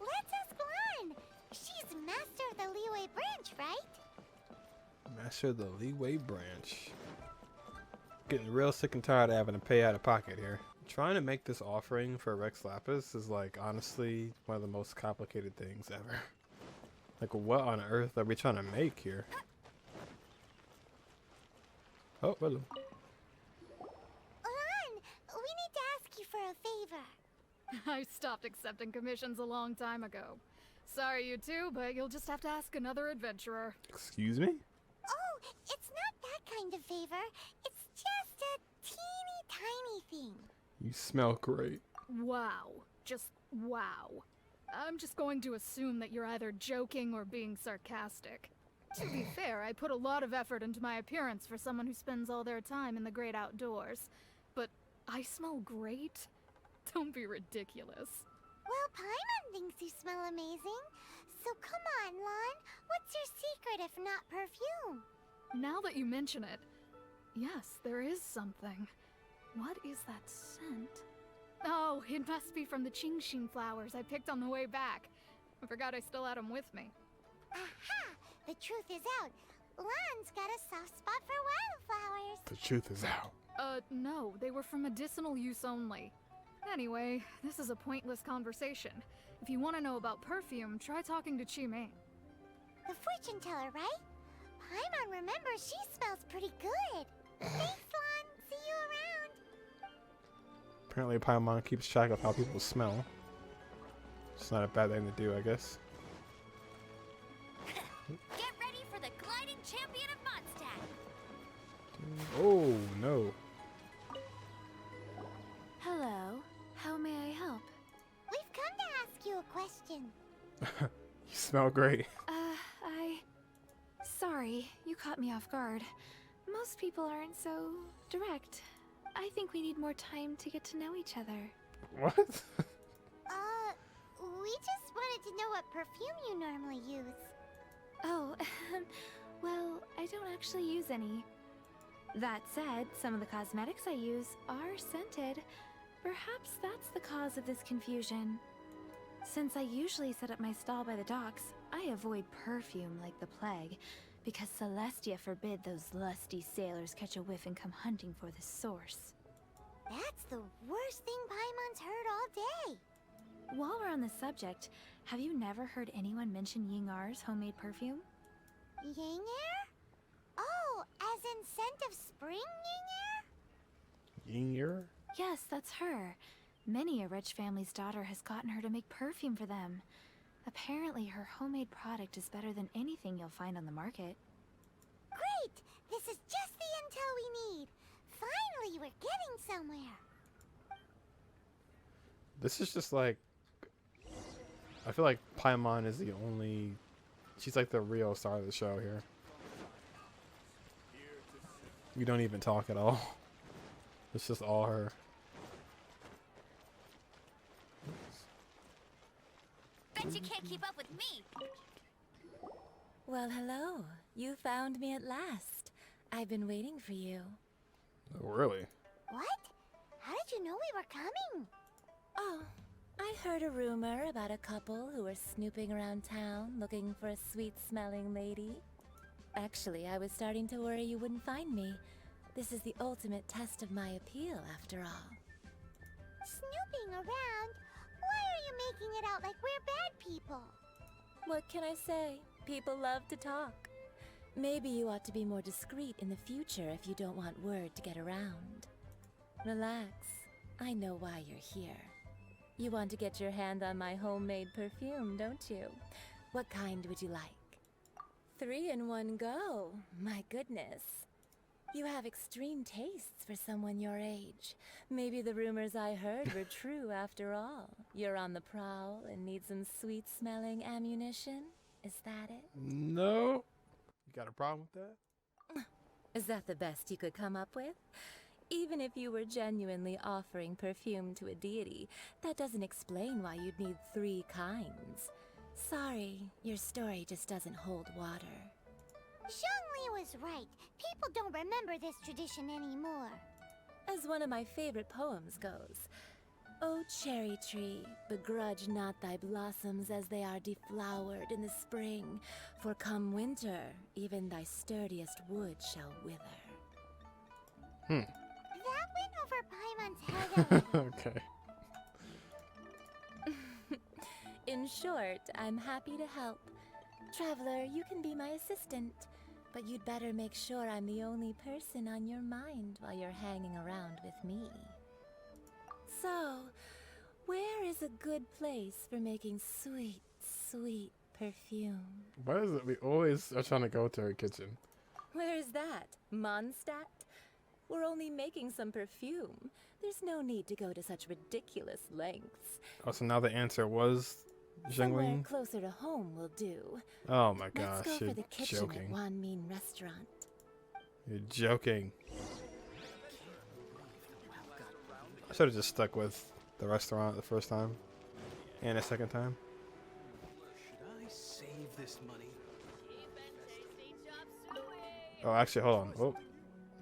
Speaker 4: Let's ask Lan. She's master of the Liyue branch, right?
Speaker 2: Master of the Liyue branch. Getting real sick and tired of having to pay out of pocket here. Trying to make this offering for Rex Lapis is like honestly one of the most complicated things ever. Like what on earth are we trying to make here? Oh, hello.
Speaker 4: Lan, we need to ask you for a favor.
Speaker 12: I stopped accepting commissions a long time ago. Sorry you two, but you'll just have to ask another adventurer.
Speaker 2: Excuse me?
Speaker 4: Oh, it's not that kind of favor. It's just a teeny tiny thing.
Speaker 2: You smell great.
Speaker 12: Wow. Just wow. I'm just going to assume that you're either joking or being sarcastic. To be fair, I put a lot of effort into my appearance for someone who spends all their time in the great outdoors. But I smell great? Don't be ridiculous.
Speaker 4: Well, Paimon thinks you smell amazing. So come on, Lan. What's your secret if not perfume?
Speaker 12: Now that you mention it, yes, there is something. What is that scent? Oh, it must be from the Qingxin flowers I picked on the way back. I forgot I still had them with me.
Speaker 4: Aha! The truth is out. Lan's got a soft spot for wildflowers.
Speaker 2: The truth is out.
Speaker 12: No, they were for medicinal use only. Anyway, this is a pointless conversation. If you want to know about perfume, try talking to Qimei.
Speaker 4: The fortune teller, right? Paimon remembers she smells pretty good. Thanks, Lan. See you around.
Speaker 2: Apparently Paimon keeps track of how people smell. It's not a bad thing to do, I guess.
Speaker 3: Get ready for the gliding champion of Mondstadt.
Speaker 2: Oh, no.
Speaker 1: Hello. How may I help?
Speaker 4: We've come to ask you a question.
Speaker 2: You smell great.
Speaker 1: Sorry, you caught me off guard. Most people aren't so direct. I think we need more time to get to know each other.
Speaker 2: What?
Speaker 4: We just wanted to know what perfume you normally use.
Speaker 1: Oh, well, I don't actually use any. That said, some of the cosmetics I use are scented. Perhaps that's the cause of this confusion. Since I usually set up my stall by the docks, I avoid perfume like the plague, because Celestia forbid those lusty sailors catch a whiff and come hunting for the source.
Speaker 4: That's the worst thing Paimon's heard all day.
Speaker 1: While we're on the subject, have you never heard anyone mention Yingar's homemade perfume?
Speaker 4: Yingar? Oh, as in scent of spring Yingar?
Speaker 2: Yingar?
Speaker 1: Yes, that's her. Many a rich family's daughter has gotten her to make perfume for them. Apparently, her homemade product is better than anything you'll find on the market.
Speaker 4: Great! This is just the intel we need. Finally, we're getting somewhere.
Speaker 2: This is just like I feel like Paimon is the only... She's like the real star of the show here. We don't even talk at all. It's just all her.
Speaker 3: Bet you can't keep up with me! Well, hello. You found me at last. I've been waiting for you.
Speaker 2: Oh, really?
Speaker 4: What? How did you know we were coming?
Speaker 3: Oh, I heard a rumor about a couple who were snooping around town looking for a sweet-smelling lady. Actually, I was starting to worry you wouldn't find me. This is the ultimate test of my appeal, after all.
Speaker 4: Snooping around? Why are you making it out like we're bad people?
Speaker 3: What can I say? People love to talk. Maybe you ought to be more discreet in the future if you don't want word to get around. Relax. I know why you're here. You want to get your hand on my homemade perfume, don't you? What kind would you like? 3 in one go. My goodness. You have extreme tastes for someone your age. Maybe the rumors I heard were true after all. You're on the prowl and need some sweet-smelling ammunition? Is that it?
Speaker 2: No. You got a problem with that?
Speaker 3: Is that the best you could come up with? Even if you were genuinely offering perfume to a deity, that doesn't explain why you'd need 3 kinds. Sorry, your story just doesn't hold water.
Speaker 4: Zhongli was right. People don't remember this tradition anymore.
Speaker 3: As one of my favorite poems goes, "O cherry tree, begrudge not thy blossoms as they are deflowered in the spring, for come winter, even thy sturdiest wood shall wither."
Speaker 4: That went over Paimon's head a little.
Speaker 2: Okay.
Speaker 3: In short, I'm happy to help. Traveler, you can be my assistant, but you'd better make sure I'm the only person on your mind while you're hanging around with me. So, where is a good place for making sweet, sweet perfume?
Speaker 2: Why is it we always are trying to go to her kitchen?
Speaker 3: Where is that? Mondstadt? We're only making some perfume. There's no need to go to such ridiculous lengths.
Speaker 2: Oh, so now the answer was
Speaker 3: Somewhere
Speaker 2: Zhongli?
Speaker 3: closer to home will do.
Speaker 2: Oh my gosh,
Speaker 3: Let's go
Speaker 2: you're
Speaker 3: for the kitchen
Speaker 2: joking.
Speaker 3: at Wanmin Restaurant.
Speaker 2: You're joking. I should have just stuck with the restaurant the first time. And the second time.
Speaker 10: Should I save this money?
Speaker 2: Oh, actually, hold on. Oh,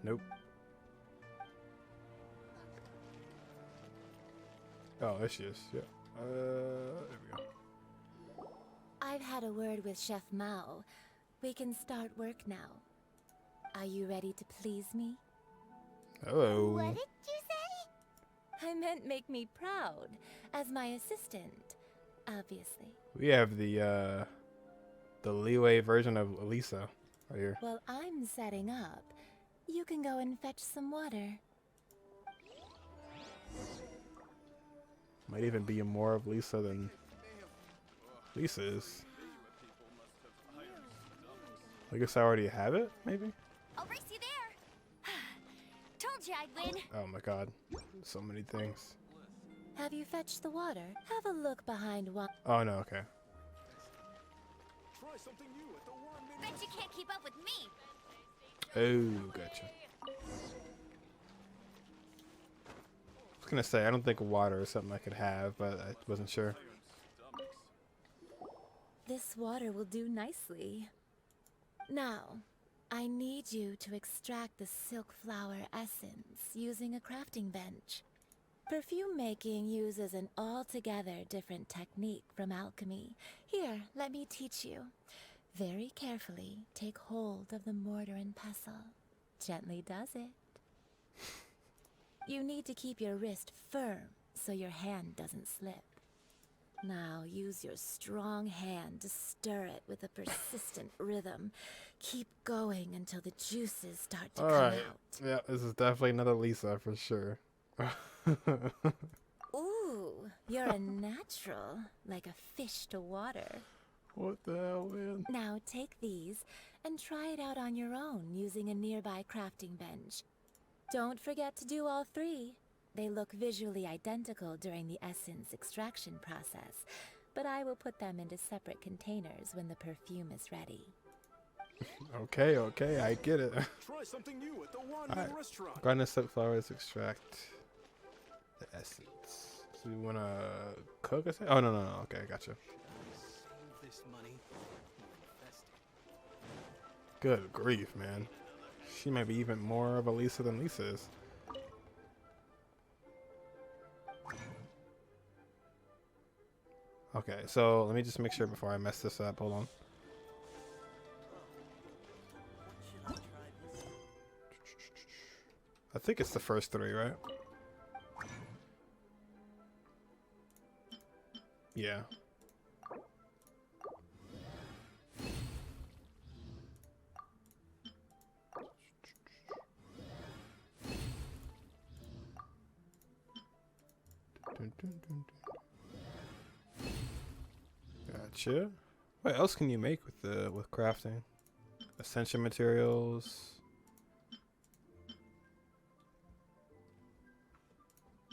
Speaker 2: nope. Oh, there she is. Yeah. There we go.
Speaker 3: I've had a word with Chef Mao. We can start work now. Are you ready to please me?
Speaker 2: Hello.
Speaker 4: What did you say?
Speaker 3: I meant make me proud, as my assistant, obviously.
Speaker 2: We have the Liyue version of Elisa right here.
Speaker 3: While I'm setting up, you can go and fetch some water.
Speaker 2: Might even be more of Lisa than Lisa is. I guess I already have it, maybe?
Speaker 4: I'll race you there. Told you I'd win.
Speaker 2: Oh my god. So many things.
Speaker 3: Have you fetched the water? Have a look behind what?
Speaker 2: Oh no, okay.
Speaker 10: Try something new at the worm.
Speaker 4: Bet you can't keep up with me.
Speaker 2: Oh, gotcha. I was gonna say, I don't think water is something I could have, but I wasn't sure.
Speaker 3: This water will do nicely. Now, I need you to extract the silk flower essence using a crafting bench. Perfume making uses an altogether different technique from alchemy. Here, let me teach you. Very carefully, take hold of the mortar and pestle. Gently does it. You need to keep your wrist firm so your hand doesn't slip. Now use your strong hand to stir it with a persistent rhythm. Keep going until the juices start to come out.
Speaker 2: Yeah, this is definitely another Lisa for sure.
Speaker 3: Ooh, you're a natural, like a fish to water.
Speaker 2: What the hell, man?
Speaker 3: Now take these and try it out on your own using a nearby crafting bench. Don't forget to do all 3. They look visually identical during the essence extraction process,
Speaker 13: but I will put them into separate containers when the perfume is ready.
Speaker 2: Okay, okay, I get it.
Speaker 10: Try something new at the one restaurant.
Speaker 2: Garden silk flowers extract the essence. So we wanna cook it? Oh no. Okay, gotcha.
Speaker 10: Save this money. Invest it.
Speaker 2: Good grief, man. She might be even more of a Lisa than Lisa is. Okay, so let me just make sure before I mess this up. Hold on. I think it's the first three, right? Yeah. Gotcha. What else can you make with crafting? Ascension materials.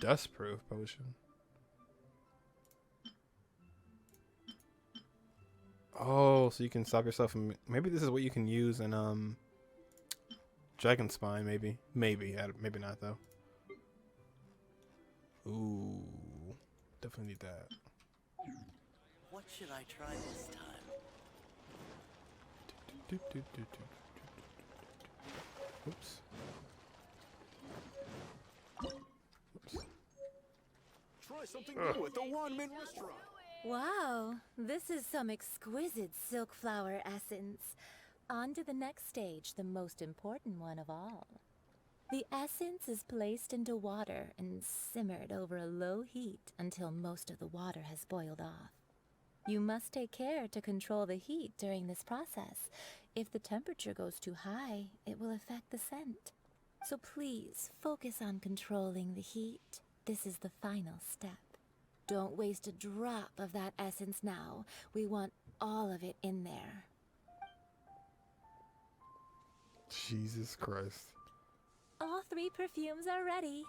Speaker 2: Dustproof potion. Oh, so you can stop yourself from. Maybe this is what you can use in Dragon Spine. Maybe maybe not though. Ooh, definitely need that.
Speaker 9: What should I try this time?
Speaker 2: Oops.
Speaker 10: Try something new at the one restaurant.
Speaker 13: Wow, this is some exquisite silk flower essence. On to the next stage, the most important one of all. The essence is placed into water and simmered over a low heat until most of the water has boiled off. You must take care to control the heat during this process. If the temperature goes too high, it will affect the scent. So please focus on controlling the heat. This is the final step. Don't waste a drop of that essence now. We want all of it in there.
Speaker 2: Jesus Christ.
Speaker 13: All 3 perfumes are ready,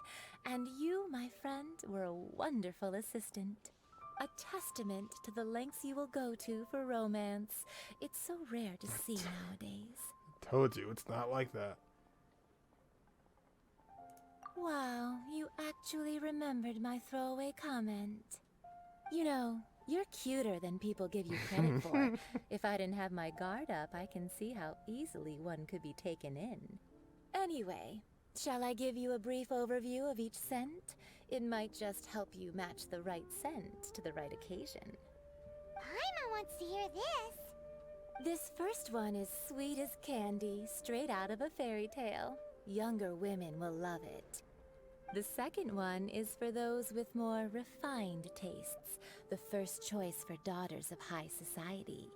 Speaker 13: and you, my friend, were a wonderful assistant. A testament to the lengths you will go to for romance. It's so rare to see nowadays.
Speaker 2: Told you, it's not like that.
Speaker 13: Wow, you actually remembered my throwaway comment. You know, you're cuter than people give you credit for. If I didn't have my guard up, I can see how easily one could be taken in. Anyway, shall I give you a brief overview of each scent? It might just help you match the right scent to the right occasion.
Speaker 4: Paimon wants to hear this.
Speaker 13: This first one is sweet as candy, straight out of a fairy tale. Younger women will love it. The second one is for those with more refined tastes, the first choice for daughters of high society.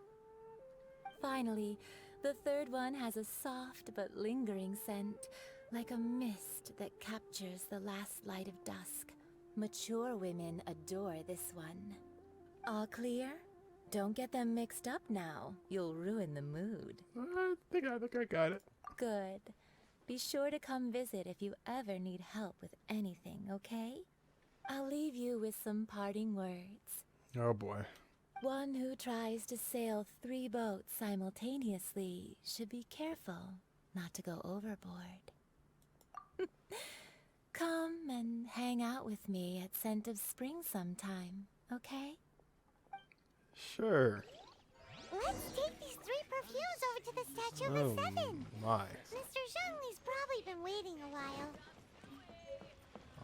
Speaker 13: Finally, the third one has a soft but lingering scent, like a mist that captures the last light of dusk. Mature women adore this one. All clear? Don't get them mixed up now. You'll ruin the mood.
Speaker 2: I think I got it.
Speaker 13: Good. Be sure to come visit if you ever need help with anything, okay? I'll leave you with some parting words.
Speaker 2: Oh boy.
Speaker 13: One who tries to sail 3 boats simultaneously should be careful not to go overboard. Come and hang out with me at Scent of Spring sometime, okay?
Speaker 2: Sure.
Speaker 4: Let's take these 3 perfumes over to the Statue of the Seven.
Speaker 2: My.
Speaker 4: Mr. Zhongli's probably been waiting a while.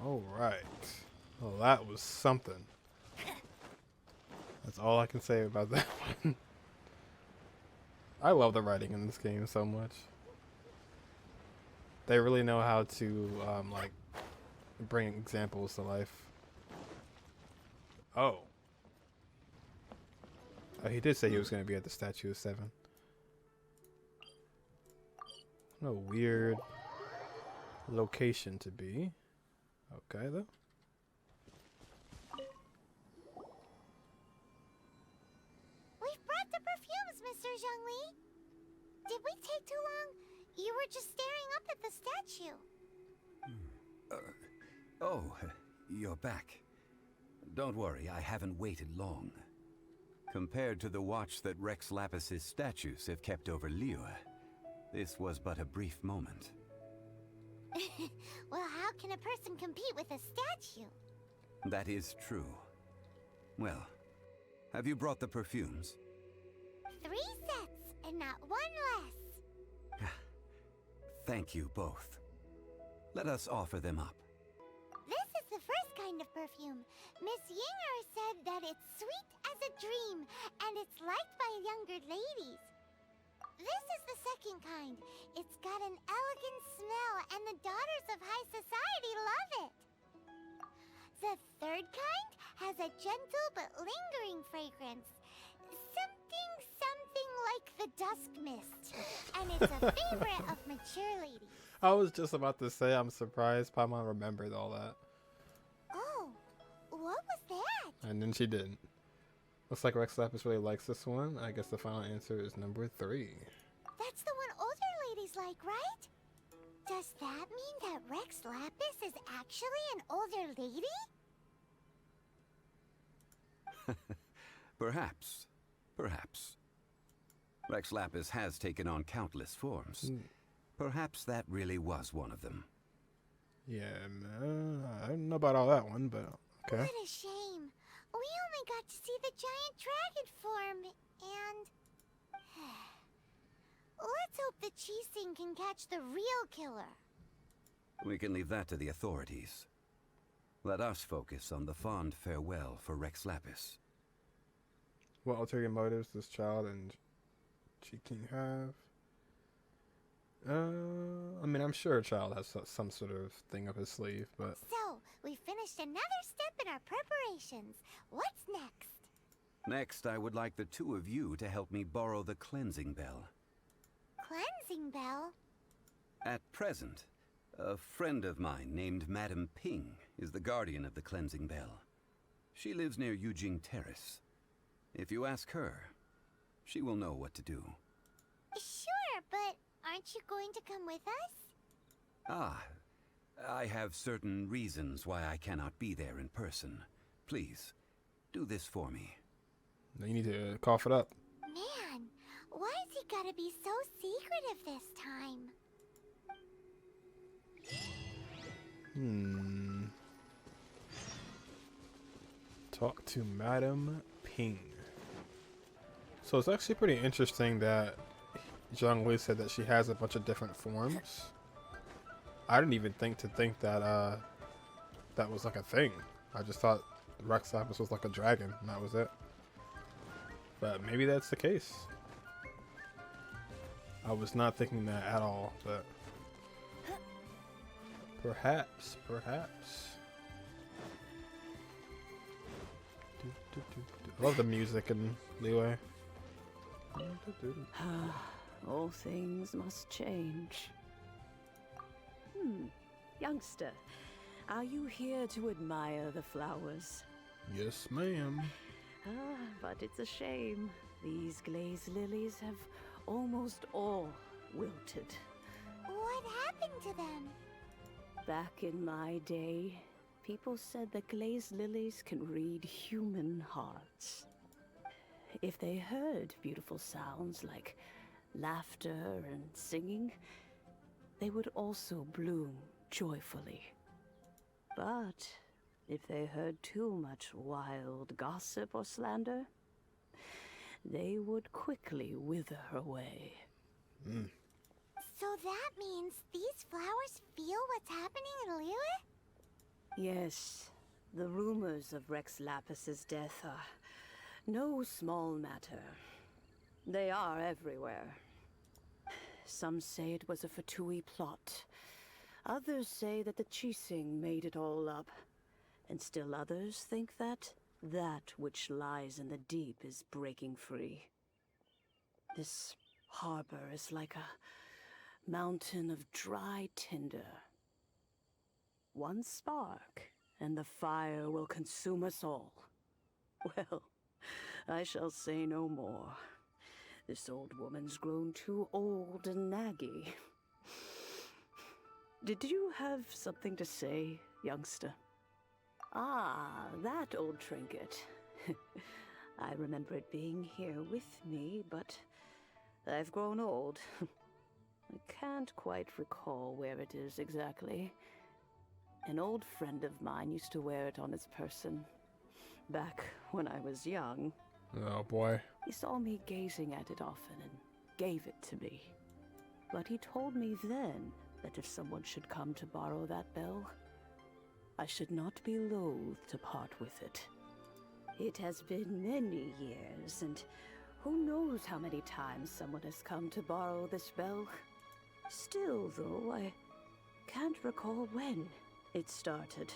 Speaker 2: Alright. Well, that was something. That's all I can say about that one. I love the writing in this game so much. They really know how to, like, bring examples to life. Oh. He did say he was going to be at the Statue of Seven. What a weird location to be. Okay, though.
Speaker 4: We've brought the perfumes, Mr. Zhongli. Did we take too long? You were just staring up at the statue.
Speaker 7: Oh, you're back. Don't worry, I haven't waited long. Compared to the watch that Rex Lapis's statues have kept over Liyue, this was but a brief moment.
Speaker 4: Well, how can a person compete with a statue?
Speaker 7: That is true. Well, have you brought the perfumes?
Speaker 4: 3 sets, and not 1 less.
Speaker 7: Thank you both. Let us offer them up.
Speaker 4: This is the first kind of perfume. Miss Yinger said that it's sweet as a dream, and it's liked by younger ladies. This is the second kind. It's got an elegant smell, and the daughters of high society love it. The third kind has a gentle but lingering fragrance. Something like the dusk mist. And it's a favorite of mature ladies.
Speaker 2: I was just about to say, I'm surprised Paimon remembered all that.
Speaker 4: Oh, what was that?
Speaker 2: And then she didn't. Looks like Rex Lapis really likes this one. I guess the final answer is number 3.
Speaker 4: That's the one older ladies like, right? Does that mean that Rex Lapis is actually an older lady?
Speaker 7: Perhaps. Perhaps. Rex Lapis has taken on countless forms. Perhaps that really was one of them.
Speaker 2: Yeah, I don't know about all that one, but okay.
Speaker 4: What a shame. We only got to see the giant dragon form, and... Let's hope the Qiqi can catch the real killer.
Speaker 7: We can leave that to the authorities. Let us focus on the fond farewell for Rex Lapis.
Speaker 2: What ulterior motives does Child and Qiqi have? I mean, I'm sure Child has some sort of thing up his sleeve, but...
Speaker 4: So, we finished another step in our preparations. What's next?
Speaker 7: Next, I would like the 2 of you to help me borrow the cleansing bell.
Speaker 4: Cleansing bell?
Speaker 7: At present, a friend of mine named Madame Ping is the guardian of the cleansing bell. She lives near Yujing Terrace. If you ask her, she will know what to do.
Speaker 4: Sure, but aren't you going to come with us?
Speaker 7: I have certain reasons why I cannot be there in person. Please, do this for me.
Speaker 2: You need to cough it up.
Speaker 4: Man, why is he gotta be so secretive this time?
Speaker 2: Talk to Madame Ping. So it's actually pretty interesting that Zhongli said that she has a bunch of different forms. I didn't even think that that was like a thing. I just thought Rex Lapis was like a dragon, and that was it. But maybe that's the case. I was not thinking that at all, but perhaps. I love the music in Liyue.
Speaker 14: All things must change. Youngster, are you here to admire the flowers?
Speaker 2: Yes, ma'am.
Speaker 14: But it's a shame. These glazed lilies have almost all wilted.
Speaker 4: What happened to them?
Speaker 14: Back in my day, people said that glazed lilies can read human hearts. If they heard beautiful sounds like laughter and singing, they would also bloom joyfully. But if they heard too much wild gossip or slander, they would quickly wither away.
Speaker 4: So that means these flowers feel what's happening in Liyue?
Speaker 14: Yes, the rumors of Rex Lapis's death are no small matter. They are everywhere. Some say it was a Fatui plot. Others say that the Qiqi made it all up. And still others think that which lies in the deep is breaking free. This harbor is like a mountain of dry tinder. One spark, and the fire will consume us all. Well, I shall say no more. This old woman's grown too old and naggy. Did you have something to say, youngster? Ah, that old trinket. I remember it being here with me, but I've grown old. I can't quite recall where it is exactly. An old friend of mine used to wear it on his person, back when I was young.
Speaker 2: Oh boy.
Speaker 14: He saw me gazing at it often and gave it to me. But he told me then that if someone should come to borrow that bell, I should not be loath to part with it. It has been many years, and who knows how many times someone has come to borrow this bell. Still, though, I can't recall when it started.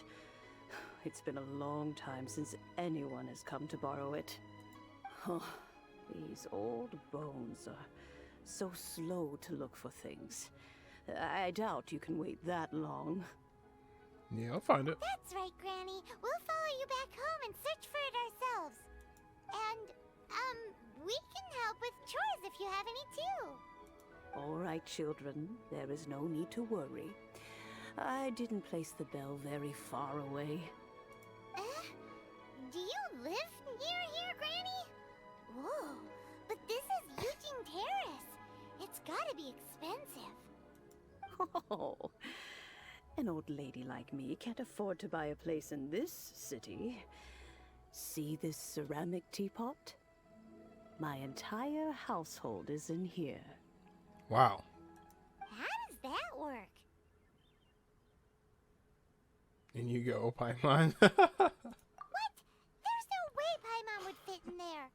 Speaker 14: It's been a long time since anyone has come to borrow it. Oh, these old bones are so slow to look for things. I doubt you can wait that long.
Speaker 2: Yeah, I'll find it.
Speaker 4: That's right, Granny. We'll follow you back home and search for it ourselves. And, we can help with chores if you have any too.
Speaker 14: All right, children. There is no need to worry. I didn't place the bell very far away.
Speaker 4: Do you live near here, Granny? Whoa, but this is Eugene Terrace. It's gotta be expensive.
Speaker 14: Oh, an old lady like me can't afford to buy a place in this city. See this ceramic teapot? My entire household is in here.
Speaker 2: Wow.
Speaker 4: How does that work?
Speaker 2: And you go, Paimon.
Speaker 4: What? There's no way Paimon would fit in there.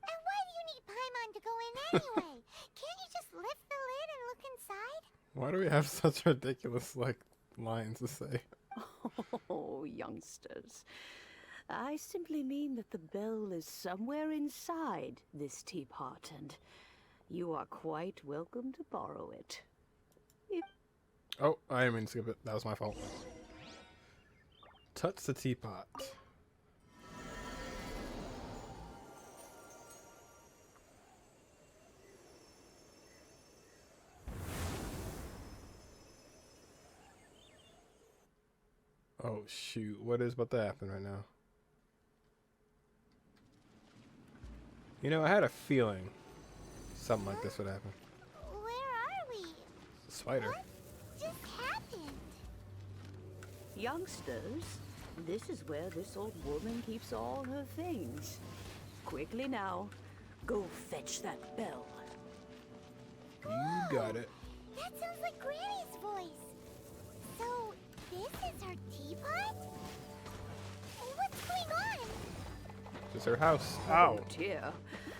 Speaker 4: And why do you need Paimon to go in anyway? Can't you just lift the lid and look inside?
Speaker 2: Why do we have such ridiculous, lines to say?
Speaker 14: Oh, youngsters. I simply mean that the bell is somewhere inside this teapot, and you are quite welcome to borrow it.
Speaker 2: Oh, I didn't mean to skip it. That was my fault. Touch the teapot. Oh shoot, what is about to happen right now? You know, I had a feeling something like this would happen.
Speaker 4: Where are we?
Speaker 2: It's a spider.
Speaker 4: What just happened?
Speaker 14: Youngsters, this is where this old woman keeps all her things. Quickly now, go fetch that bell.
Speaker 2: You got it.
Speaker 4: That sounds like Granny's voice. So, this is her teapot? What's going on?
Speaker 2: It's her house.
Speaker 14: Oh
Speaker 2: Ow.
Speaker 14: dear,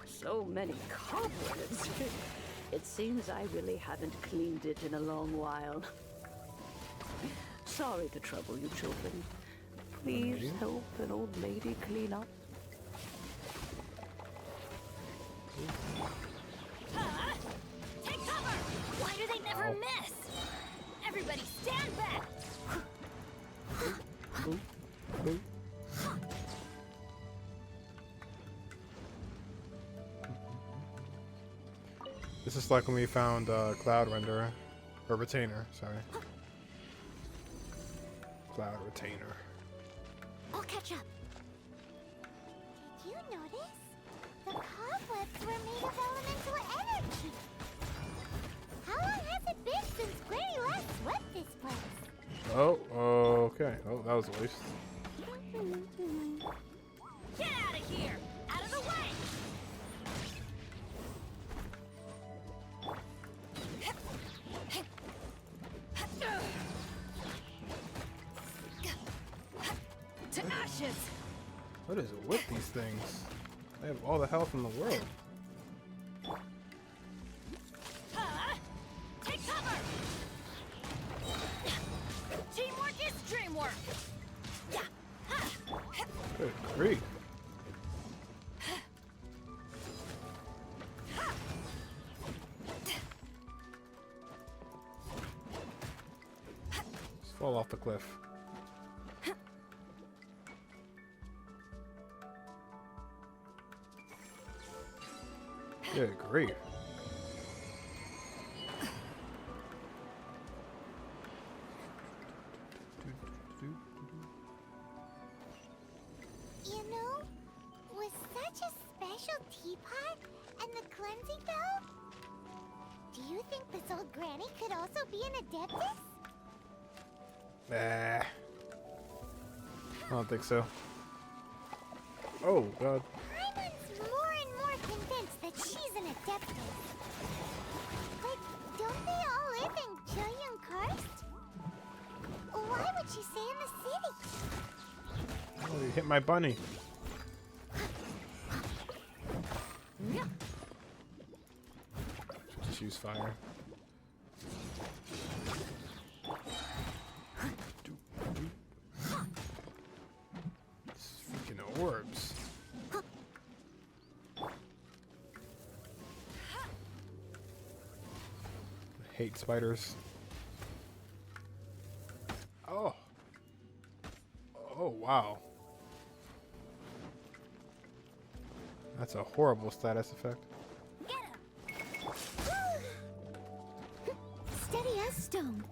Speaker 14: so many cobwebs. It seems I really haven't cleaned it in a long while. Sorry to trouble you, children. Please help an old lady clean up.
Speaker 3: Take cover! Why do they never miss? Everybody stand back!
Speaker 2: This is like when we found Cloud Renderer. Or Retainer, sorry. Cloud Retainer.
Speaker 4: I'll catch up. Did you notice? The cobwebs were made of elemental energy. How long has it been since Granny last swept this place?
Speaker 2: Oh, okay. Oh, that was a waste.
Speaker 3: Get out of here! Out of the way! To ashes!
Speaker 2: What is it with these things? They have all the health in the world.
Speaker 3: Take cover! Teamwork is dreamwork!
Speaker 2: Good grief. Just fall off the cliff. Good grief.
Speaker 4: You know, with such frenzy bell? Do you think this old granny could also be an adeptus?
Speaker 2: Nah. I don't think so. Oh, God.
Speaker 4: Paimon's more and more convinced that she's an adeptus. But don't they all live in JullianGG? Why would she stay in the city?
Speaker 2: Oh, you hit my bunny. Just use fire. These freaking orbs. I hate spiders. Oh. Oh, wow. That's a horrible status effect.
Speaker 1: Steady as stone.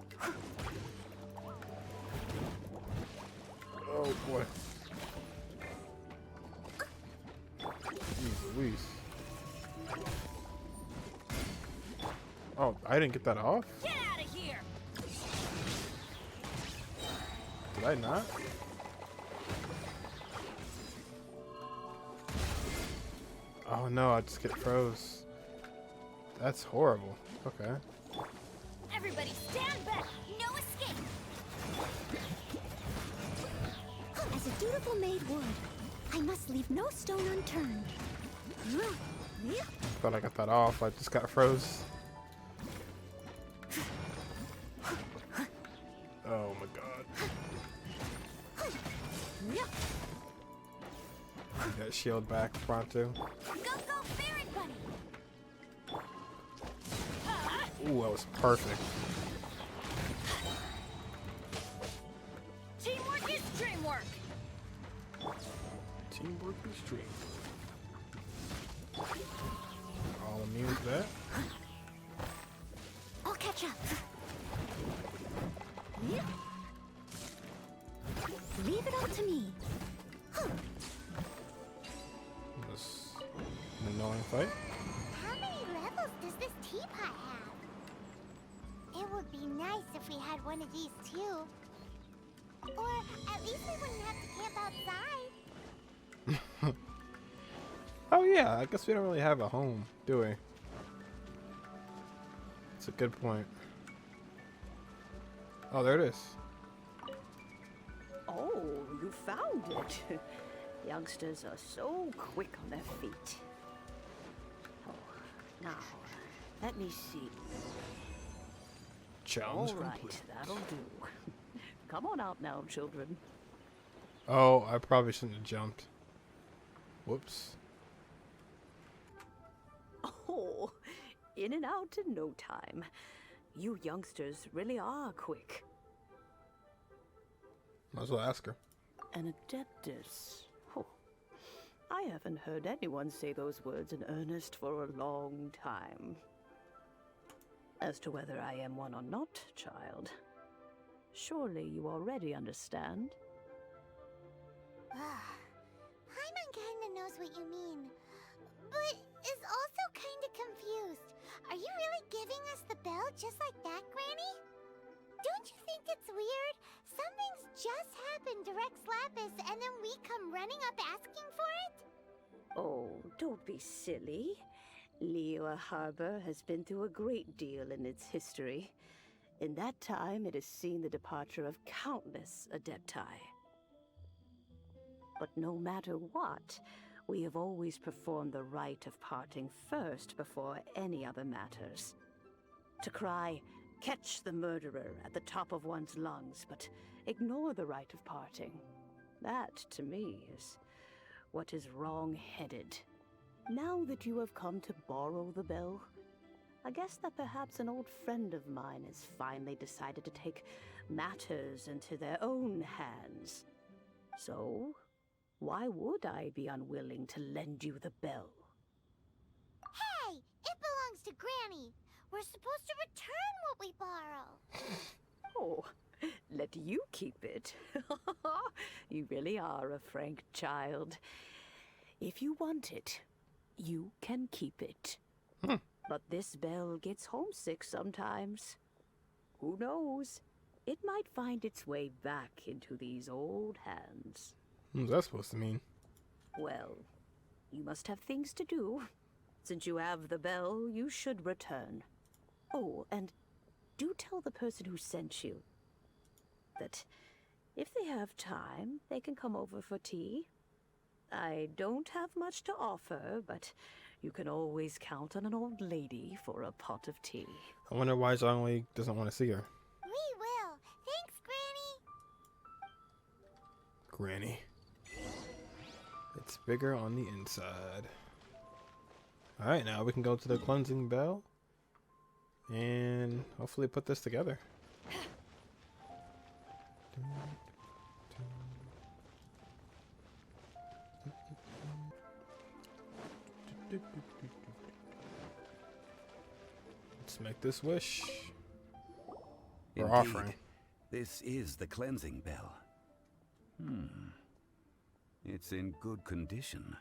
Speaker 2: Oh boy. Jeez Louise. Oh, I didn't get that off?
Speaker 3: Get out of here!
Speaker 2: Did I not? Oh no, I just get froze. That's horrible. Okay.
Speaker 3: Everybody stand back! No escape!
Speaker 1: As a dutiful maid would, I must leave no stone unturned.
Speaker 2: Thought I got that off. I just got froze. Oh my god. That shield back pronto.
Speaker 3: Go, Ferret Bunny!
Speaker 2: Ooh, that was perfect.
Speaker 3: Teamwork is dreamwork!
Speaker 2: Teamwork is dream. All immune to that.
Speaker 1: I'll catch up. Leave it all to me.
Speaker 2: This an annoying fight.
Speaker 4: How many levels does this teapot have? It would be nice if we had one of these too. Or at least we wouldn't have to camp outside.
Speaker 2: Oh yeah, I guess we don't really have a home, do we? It's a good point. Oh, there it is.
Speaker 14: Oh, you found it. Youngsters are so quick on their feet. Oh, now, let me see.
Speaker 2: Challenge
Speaker 14: All right,
Speaker 2: complete.
Speaker 14: that'll do. Come on out now, children.
Speaker 2: Oh, I probably shouldn't have jumped. Whoops.
Speaker 14: Oh, in and out in no time. You youngsters really are quick.
Speaker 2: Might as well ask her.
Speaker 14: An adeptus. Oh, I haven't heard anyone say those words in earnest for a long time. As to whether I am one or not, child, surely you already understand.
Speaker 4: Paimon kinda knows what you mean, but is also kinda confused. Are you really giving us the bell just like that, Granny? Don't you think it's weird? Something's just happened to Rex Lapis and then we come running up asking for it?
Speaker 14: Oh, don't be silly. Liyue Harbor has been through a great deal in its history. In that time, it has seen the departure of countless adepti. But no matter what, we have always performed the rite of parting first before any other matters. To cry, "Catch the murderer," at the top of one's lungs, but ignore the rite of parting. That, to me, is what is wrong-headed. Now that you have come to borrow the bell, I guess that perhaps an old friend of mine has finally decided to take matters into their own hands. So, why would I be unwilling to lend you the bell?
Speaker 4: Hey! It belongs to Granny! We're supposed to return what we borrow!
Speaker 14: Oh, let you keep it. You really are a frank child. If you want it, you can keep it. But this bell gets homesick sometimes. Who knows? It might find its way back into these old hands.
Speaker 2: What's that supposed to mean?
Speaker 14: Well, you must have things to do. Since you have the bell, you should return. Oh, and do tell the person who sent you that if they have time, they can come over for tea. I don't have much to offer, but you can always count on an old lady for a pot of tea.
Speaker 2: I wonder why Zhongli doesn't want to see her.
Speaker 4: We will. Thanks, Granny.
Speaker 2: Granny. It's bigger on the inside. Alright, now we can go to the cleansing bell and hopefully put this together. Let's make this wish. We're
Speaker 7: Indeed,
Speaker 2: offering.
Speaker 7: This is the cleansing bell. It's in good condition.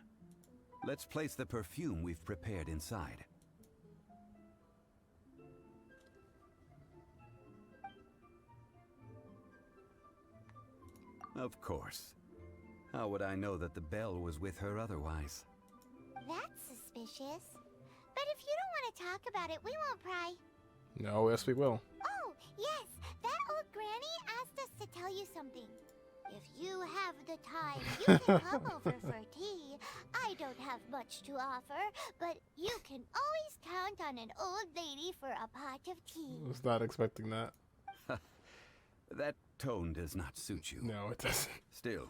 Speaker 7: Let's place the perfume we've prepared inside. Of course. How would I know that the bell was with her otherwise?
Speaker 4: That's suspicious. But if you don't want to talk about it, we won't pry.
Speaker 2: No, yes we will.
Speaker 4: Oh, yes, that old granny asked us to tell you something. If you have the time, you can come over for tea. I don't have much to offer, but you can always count on an old lady for a pot of tea.
Speaker 2: I was not expecting that.
Speaker 7: That tone does not suit you.
Speaker 2: No, it doesn't.
Speaker 7: Still,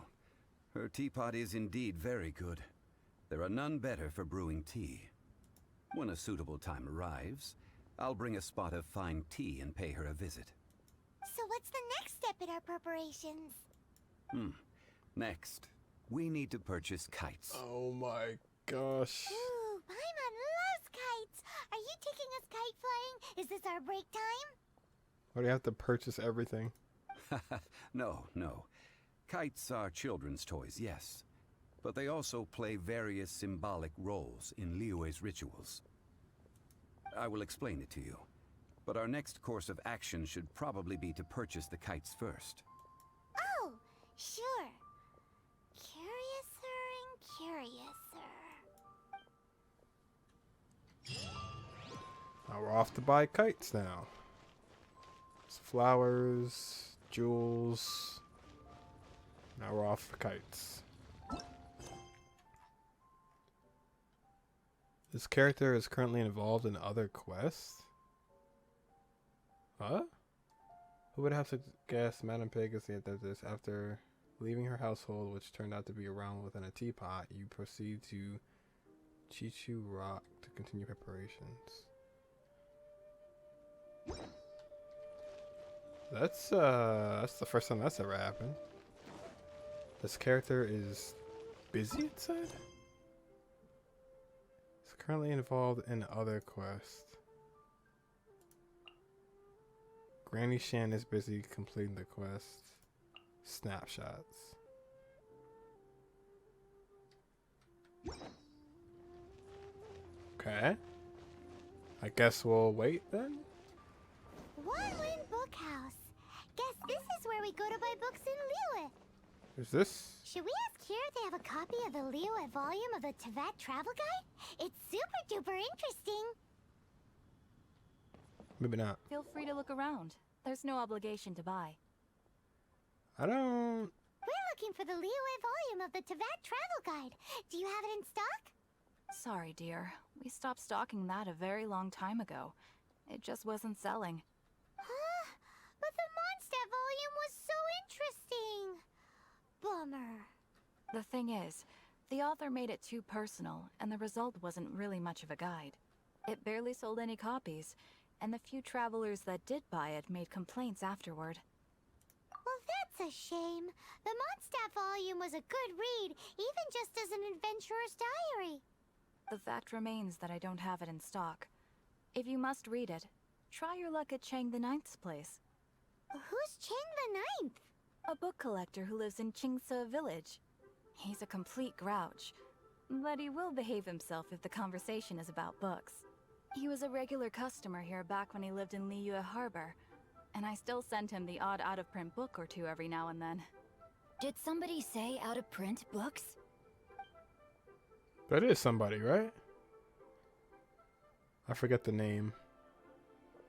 Speaker 7: her teapot is indeed very good. There are none better for brewing tea. When a suitable time arrives, I'll bring a spot of fine tea and pay her a visit.
Speaker 4: So what's the next step in our preparations?
Speaker 7: Next, we need to purchase kites.
Speaker 2: Oh my gosh.
Speaker 4: Ooh, Paimon loves kites. Are you taking us kite flying? Is this our break time?
Speaker 2: Why do you have to purchase everything?
Speaker 7: No. Kites are children's toys, yes. But they also play various symbolic roles in Liyue's rituals. I will explain it to you. But our next course of action should probably be to purchase the kites first.
Speaker 4: Oh, sure. Curiouser and curiouser.
Speaker 2: Now we're off to buy kites now. It's flowers, jewels. Now we're off for kites. This character is currently involved in other quests. Huh? Who would have to guess Madame Pig is the this after leaving her household, which turned out to be around within a teapot, you proceed to Qiqi Rock to continue preparations. That's the first time that's ever happened. This character is busy, it said? He's currently involved in other quests. Granny Shan is busy completing the quest. Snapshots. Okay. I guess we'll wait then?
Speaker 4: One Win Bookhouse. Guess this is where we go to buy books in Liyue.
Speaker 2: Is this?
Speaker 4: Should we ask here if they have a copy of the Liyue volume of the Teyvat travel guide? It's super duper interesting.
Speaker 2: Maybe not.
Speaker 15: Feel free to look around. There's no obligation to buy.
Speaker 2: I don't...
Speaker 4: We're looking for the Liyue volume of the Teyvat travel guide. Do you have it in stock?
Speaker 15: Sorry, dear. We stopped stocking that a very long time ago. It just wasn't selling.
Speaker 4: Huh? But the Mondstadt volume was so interesting. Bummer.
Speaker 15: The thing is, the author made it too personal, and the result wasn't really much of a guide. It barely sold any copies, and the few travelers that did buy it made complaints afterward.
Speaker 4: Well, that's a shame. The Mondstadt volume was a good read, even just as an adventurer's diary.
Speaker 15: The fact remains that I don't have it in stock. If you must read it, try your luck at Chang the Ninth's place.
Speaker 4: Who's Chang the Ninth?
Speaker 15: A book collector who lives in Qingce village. He's a complete grouch, but he will behave himself if the conversation is about books. He was a regular customer here back when he lived in Liyue Harbor, and I still send him the odd out-of-print book or two every now and then.
Speaker 16: Did somebody say out-of-print books?
Speaker 2: That is somebody, right? I forget the name.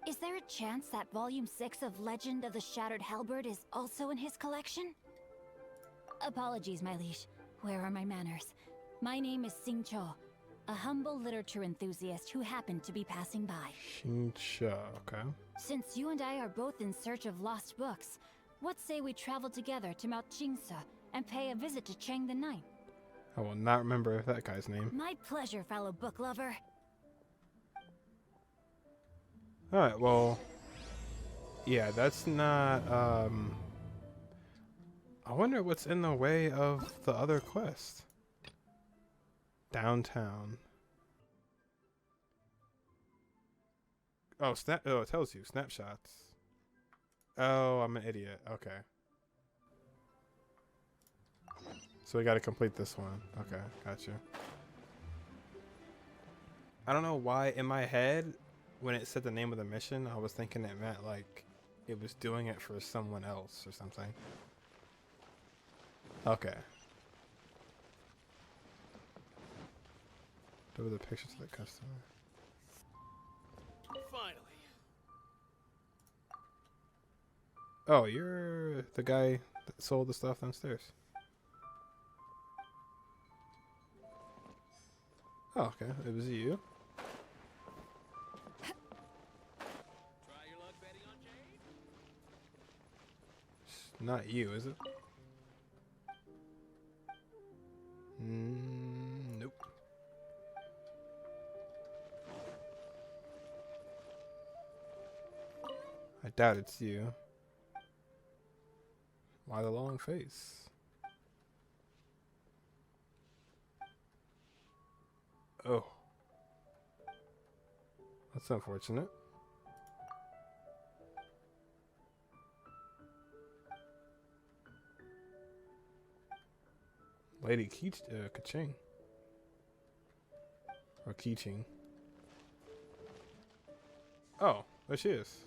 Speaker 16: Is there a chance that Volume 6 of Legend of the Shattered Halberd is also in his collection? Apologies, my liege. Where are my manners? My name is Xingqiu, a humble literature enthusiast who happened to be passing by.
Speaker 2: Xingqiu, okay.
Speaker 16: Since you and I are both in search of lost books, what say we travel together to Mount Jingse and pay a visit to Cheng the Ninth?
Speaker 2: I will not remember that guy's name.
Speaker 16: My pleasure, fellow book lover.
Speaker 2: Alright, well... Yeah, that's not, I wonder what's in the way of the other quest. Downtown. Oh, oh, it tells you. Snapshots. Oh, I'm an idiot. Okay. So we gotta complete this one. Okay, gotcha. I don't know why in my head, when it said the name of the mission, I was thinking it meant like it was doing it for someone else or something. Okay. Deliver the picture to the customer.
Speaker 8: Finally.
Speaker 2: Oh, you're the guy that sold the stuff downstairs. Oh, okay. It was you.
Speaker 8: Try your luck betting on Jade?
Speaker 2: It's not you, is it? Nope. I doubt it's you. Why the long face? Oh. That's unfortunate. Lady Qiqi. Or Qiqi. Oh, there she is.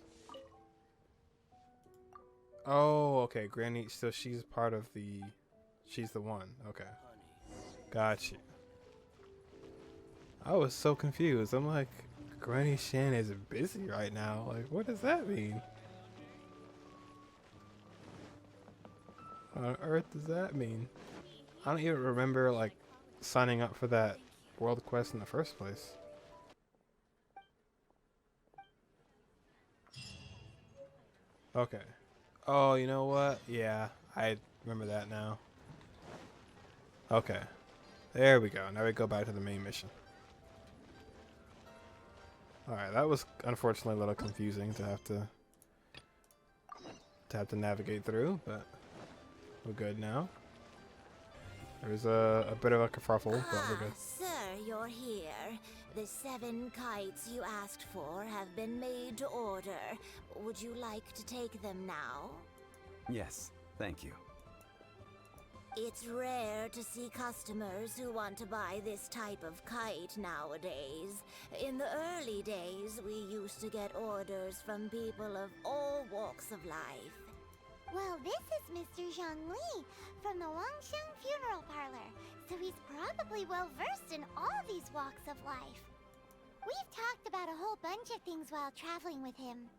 Speaker 2: Oh, okay. Granny, so she's part of the... She's the one. Okay. Gotcha. I was so confused. I'm like, Granny Shan is busy right now. Like, what does that mean? What on earth does that mean? I don't even remember, like, signing up for that world quest in the first place. Okay. Oh, you know what? Yeah, I remember that now. Okay. There we go. Now we go back to the main mission. Alright, that was unfortunately a little confusing to have to navigate through, but we're good now. There's a bit of a kerfuffle, but we're good.
Speaker 17: Sir, you're here. The 7 kites you asked for have been made to order. Would you like to take them now?
Speaker 7: Yes, thank you.
Speaker 17: It's rare to see customers who want to buy this type of kite nowadays. In the early days, we used to get orders from people of all walks of life.
Speaker 4: Well, this is Mr. Zhongli from the Wangsheng Funeral Parlor, so he's probably well-versed in all these walks of life. We've talked about a whole bunch of things while traveling with him.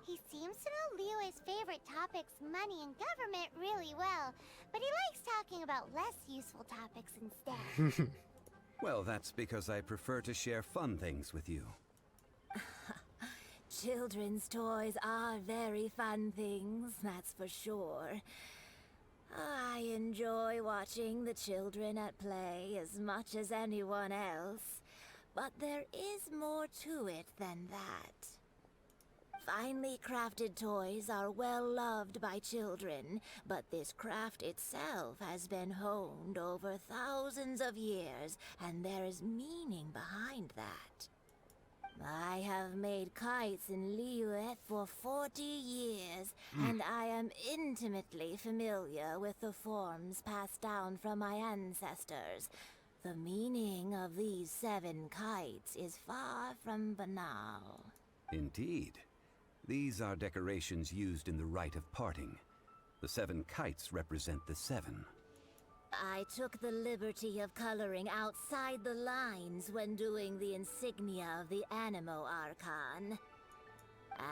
Speaker 4: He seems to know Liyue's favorite topics, money and government, really well, but he likes talking about less useful topics instead.
Speaker 7: Well, that's because I prefer to share fun things with you.
Speaker 17: Children's toys are very fun things, that's for sure. I enjoy watching the children at play as much as anyone else, but there is more to it than that. Finely crafted toys are well loved by children, but this craft itself has been honed over thousands of years, and there is meaning behind that. I have made kites in Liyue for 40 years, and I am intimately familiar with the forms passed down from my ancestors. The meaning of these 7 kites is far from banal.
Speaker 7: Indeed. These are decorations used in the rite of parting. The 7 kites represent the 7.
Speaker 17: I took the liberty of coloring outside the lines when doing the insignia of the Animo Archon.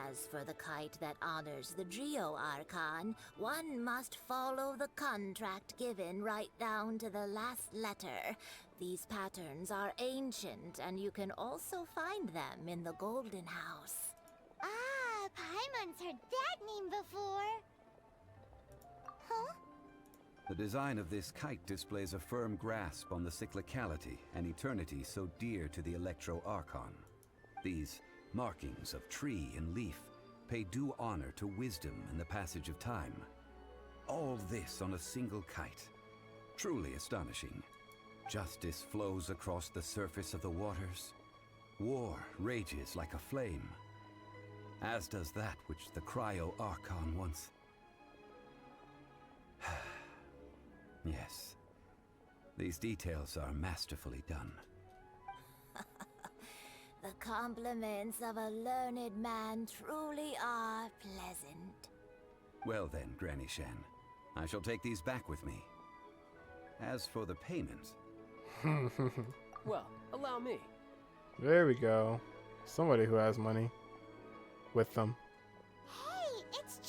Speaker 17: As for the kite that honors the Geo Archon, one must follow the contract given right down to the last letter. These patterns are ancient, and you can also find them in the Golden House.
Speaker 4: Ah, Paimon's heard that name before. Huh?
Speaker 7: The design of this kite displays a firm grasp on the cyclicality and eternity so dear to the Electro Archon. These markings of tree and leaf pay due honor to wisdom and the passage of time. All this on a single kite. Truly astonishing. Justice flows across the surface of the waters. War rages like a flame. As does that which the Cryo Archon once... Yes. These details are masterfully done.
Speaker 17: The compliments of a learned man truly are pleasant.
Speaker 7: Well then, Granny Shan, I shall take these back with me. As for the payment...
Speaker 5: Well, allow me.
Speaker 2: There we go. Somebody who has money with them.
Speaker 4: Hey, it's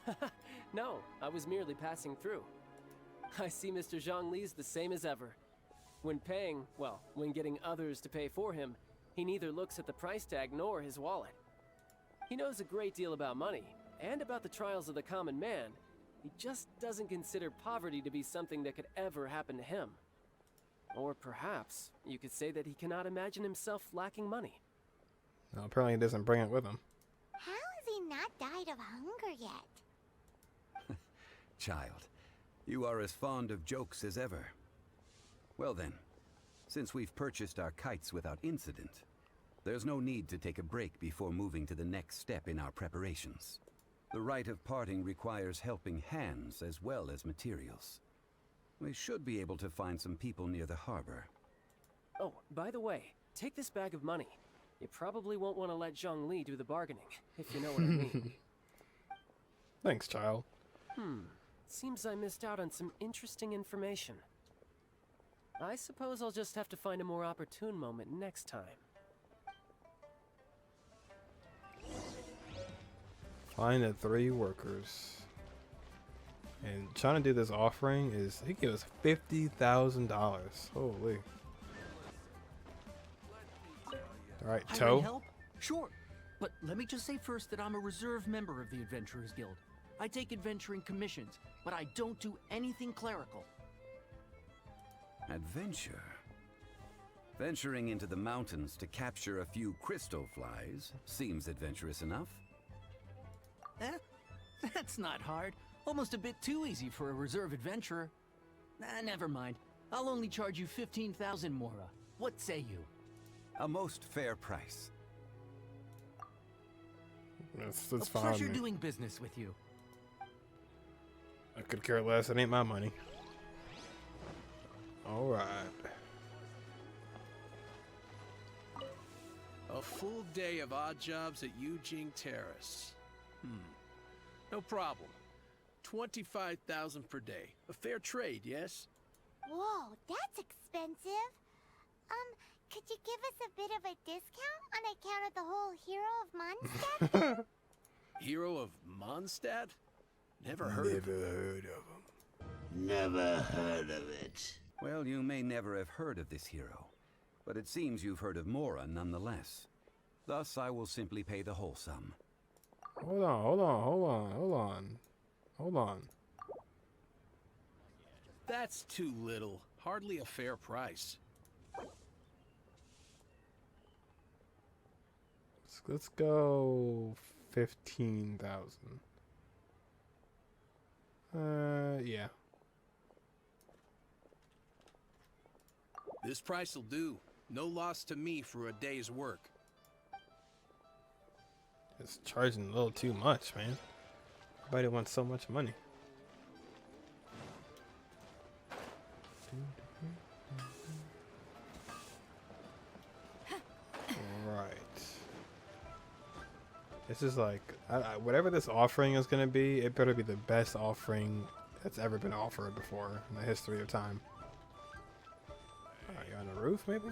Speaker 4: Child!
Speaker 5: No, I was merely passing through. I see Mr. Zhongli's the same as ever. When paying, well, when getting others to pay for him, he neither looks at the price tag nor his wallet. He knows a great deal about money, and about the trials of the common man. He just doesn't consider poverty to be something that could ever happen to him. Or perhaps you could say that he cannot imagine himself lacking money.
Speaker 2: Well, apparently he doesn't bring it with him.
Speaker 4: How has he not died of hunger yet?
Speaker 7: Child, you are as fond of jokes as ever. Well then, since we've purchased our kites without incident, there's no need to take a break before moving to the next step in our preparations. The rite of parting requires helping hands as well as materials. We should be able to find some people near the harbor.
Speaker 5: Oh, by the way, take this bag of money. You probably won't want to let Zhongli do the bargaining, if you know what I mean.
Speaker 2: Thanks, child.
Speaker 5: Seems I missed out on some interesting information. I suppose I'll just have to find a more opportune moment next time.
Speaker 2: Find the 3 workers. And trying to do this offering is, he gave us $50,000. Holy. Alright,
Speaker 18: Hiring
Speaker 2: Toe.
Speaker 18: help? Sure. But let me just say first that I'm a reserve member of the Adventurers Guild. I take adventuring commissions, but I don't do anything clerical.
Speaker 7: Adventure? Venturing into the mountains to capture a few crystal flies seems adventurous enough.
Speaker 18: That's not hard. Almost a bit too easy for a reserve adventurer. Never mind. I'll only charge you 15,000 Mora. What say you?
Speaker 7: A most fair price.
Speaker 2: That's
Speaker 18: a
Speaker 2: fine.
Speaker 18: pleasure doing business with you.
Speaker 2: I could care less. It ain't my money. Alright.
Speaker 8: A full day of odd jobs at Yujing Terrace. No problem. 25,000 per day. A fair trade, yes?
Speaker 4: Whoa, that's expensive. Could you give us a bit of a discount on account of the whole Hero of Mondstadt?
Speaker 8: Hero of Mondstadt? Never heard of him.
Speaker 7: Never heard of it. Well, you may never have heard of this hero, but it seems you've heard of Mora nonetheless. Thus, I will simply pay the whole sum.
Speaker 2: Hold on.
Speaker 8: That's too little. Hardly a fair price.
Speaker 2: Let's go 15,000. Yeah.
Speaker 8: This price will do. No loss to me for a day's work.
Speaker 2: It's charging a little too much, man. Everybody wants so much money. This is like, whatever this offering is going to be, it better be the best offering that's ever been offered before in the history of time. Alright, you're on the roof, maybe?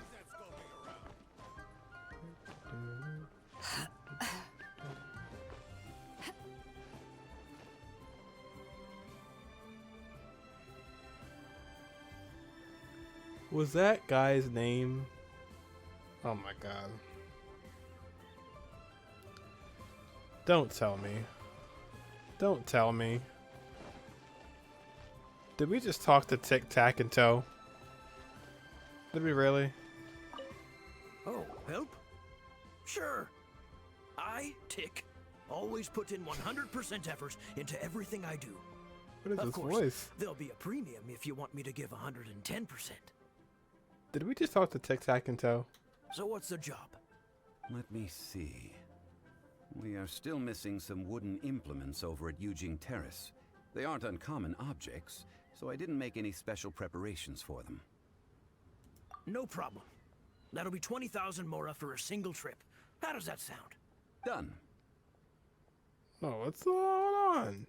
Speaker 2: Was that guy's name? Oh my god. Don't tell me. Don't tell me. Did we just talk to Tic Tac and Toe? Did we really?
Speaker 19: Oh, help? Sure. I, Tick, always put in 100% effort into everything I do.
Speaker 2: What is
Speaker 19: of
Speaker 2: this
Speaker 19: course,
Speaker 2: voice?
Speaker 19: There'll be a premium if you want me to give 110%.
Speaker 2: Did we just talk to Tic Tac and Toe?
Speaker 19: So what's the job?
Speaker 7: Let me see. We are still missing some wooden implements over at Yujing Terrace. They aren't uncommon objects, so I didn't make any special preparations for them.
Speaker 19: No problem. That'll be 20,000 mora for a single trip. How does that sound?
Speaker 7: Done.
Speaker 2: Oh, what's going on?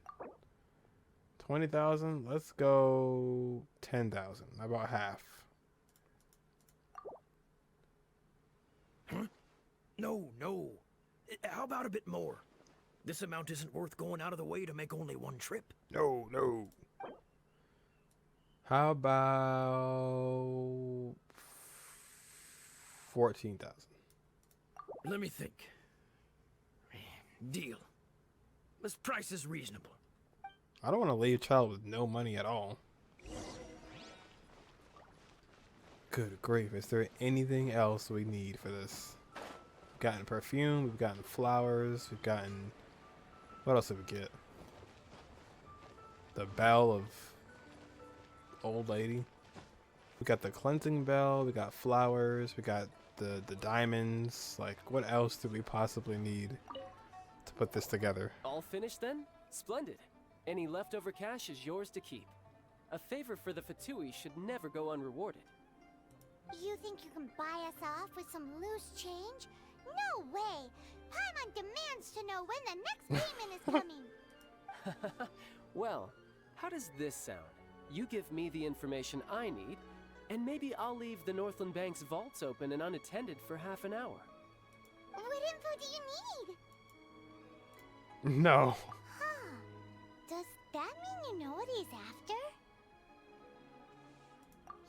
Speaker 2: 20,000? Let's go 10,000. About half.
Speaker 19: Huh? No. How about a bit more? This amount isn't worth going out of the way to make only one trip.
Speaker 2: No. How about 14,000?
Speaker 19: Let me think. Deal. This price is reasonable.
Speaker 2: I don't want to leave child with no money at all. Good grief, is there anything else we need for this? We've gotten perfume, we've gotten flowers, we've gotten... What else did we get? The bell of old lady. We got the cleansing bell, we got flowers, we got the diamonds. Like, what else do we possibly need to put this together?
Speaker 5: All finished then? Splendid. Any leftover cash is yours to keep. A favor for the Fatui should never go unrewarded.
Speaker 4: You think you can buy us off with some loose change? No way! Paimon demands to know when the next payment is coming!
Speaker 5: Well, how does this sound? You give me the information I need, and maybe I'll leave the Northland Bank's vaults open and unattended for half an hour.
Speaker 4: What info do you need?
Speaker 2: No.
Speaker 4: Huh. Does that mean you know what he's after?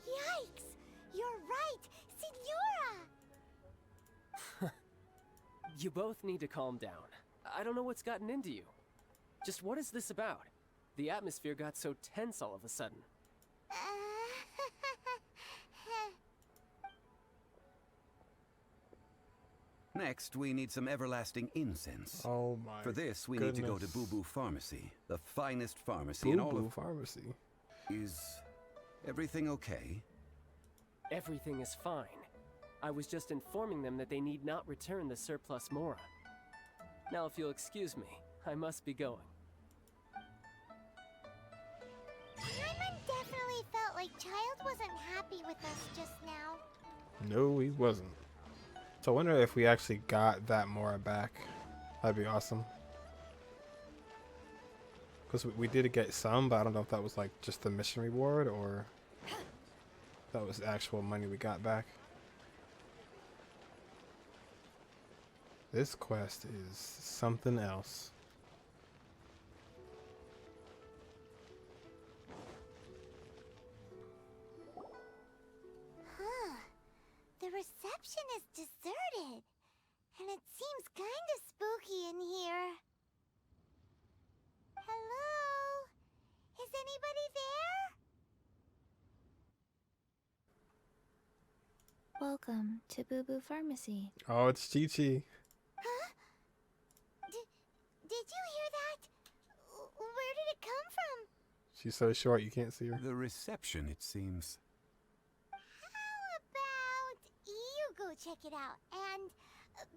Speaker 4: Yikes! You're right! Signora!
Speaker 5: You both need to calm down. I don't know what's gotten into you. Just what is this about? The atmosphere got so tense all of a sudden.
Speaker 7: Next, we need some everlasting incense.
Speaker 2: Oh my
Speaker 7: For this, we
Speaker 2: goodness.
Speaker 7: need to go to Boo Boo Pharmacy, the finest pharmacy in all
Speaker 2: Boo Boo
Speaker 7: of...
Speaker 2: Pharmacy.
Speaker 7: Is everything okay?
Speaker 5: Everything is fine. I was just informing them that they need not return the surplus mora. Now, if you'll excuse me, I must be going.
Speaker 4: Paimon definitely felt like Child wasn't happy with us just now.
Speaker 2: No, he wasn't. So I wonder if we actually got that mora back. That'd be awesome. Because we did get some, but I don't know if that was like just the mission reward or that was the actual money we got back. This quest is something else.
Speaker 4: Huh. The reception is deserted. And it seems kinda spooky in here. Hello? Is anybody there?
Speaker 1: Welcome to Boo Boo Pharmacy.
Speaker 2: Oh, it's Qiqi.
Speaker 4: Huh? Did you hear that? Where did it come from?
Speaker 2: She's so short you can't see her.
Speaker 7: The reception, it seems.
Speaker 4: How about you go check it out, and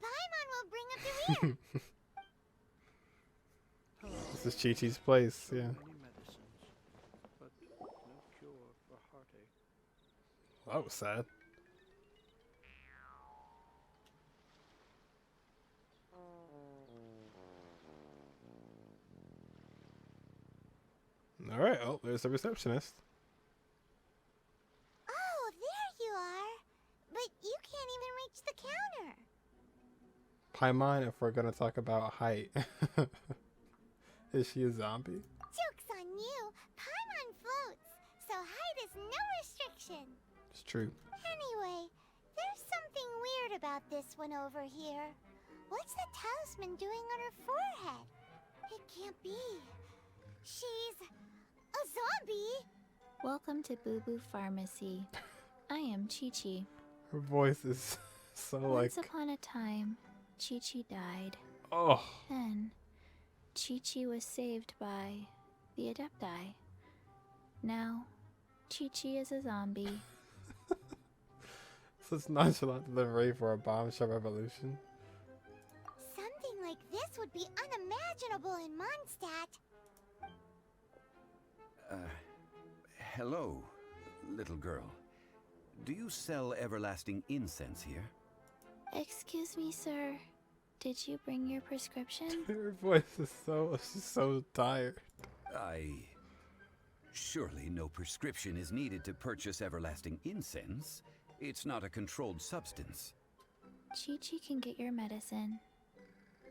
Speaker 4: Paimon will bring up the rear.
Speaker 2: This is Qiqi's place, yeah.
Speaker 10: Many medicines, but no cure for heartache.
Speaker 2: Well, that was sad. All right. Oh, there's the receptionist.
Speaker 4: Oh, there you are. But you can't even reach the counter.
Speaker 2: Paimon, if we're gonna talk about height, is she a zombie?
Speaker 4: Joke's on you. Paimon floats, so height is no restriction.
Speaker 2: It's true.
Speaker 4: Anyway, there's something weird about this one over here. What's the talisman doing on her forehead? It can't be. She's a zombie.
Speaker 1: Welcome to Boo Boo Pharmacy. I am Qiqi.
Speaker 2: Her voice is so
Speaker 1: Once upon a time, Qiqi died.
Speaker 2: Oh.
Speaker 1: Then, Qiqi was saved by the Adepti. Now, Qiqi is a zombie.
Speaker 2: Such nonchalant delivery for a bombshell revolution.
Speaker 4: Something like this would be unimaginable in Mondstadt.
Speaker 7: Hello, little girl. Do you sell everlasting incense here?
Speaker 1: Excuse me, sir. Did you bring your prescription?
Speaker 2: Her voice is she's so tired.
Speaker 7: Surely no prescription is needed to purchase everlasting incense. It's not a controlled substance.
Speaker 1: Qiqi can get your medicine,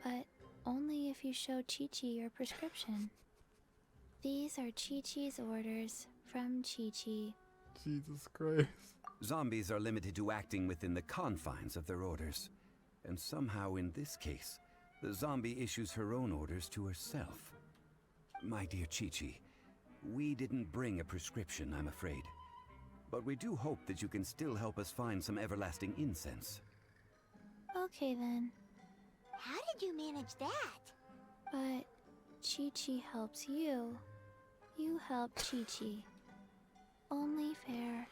Speaker 1: but only if you show Qiqi your prescription. These are Qiqi's orders from Qiqi.
Speaker 2: Jesus Christ.
Speaker 7: Zombies are limited to acting within the confines of their orders. And somehow in this case, the zombie issues her own orders to herself. My dear Qiqi, we didn't bring a prescription, I'm afraid. But we do hope that you can still help us find some everlasting incense.
Speaker 1: Okay then.
Speaker 4: How did you manage that?
Speaker 1: But Qiqi helps you. You help Qiqi. Only fair.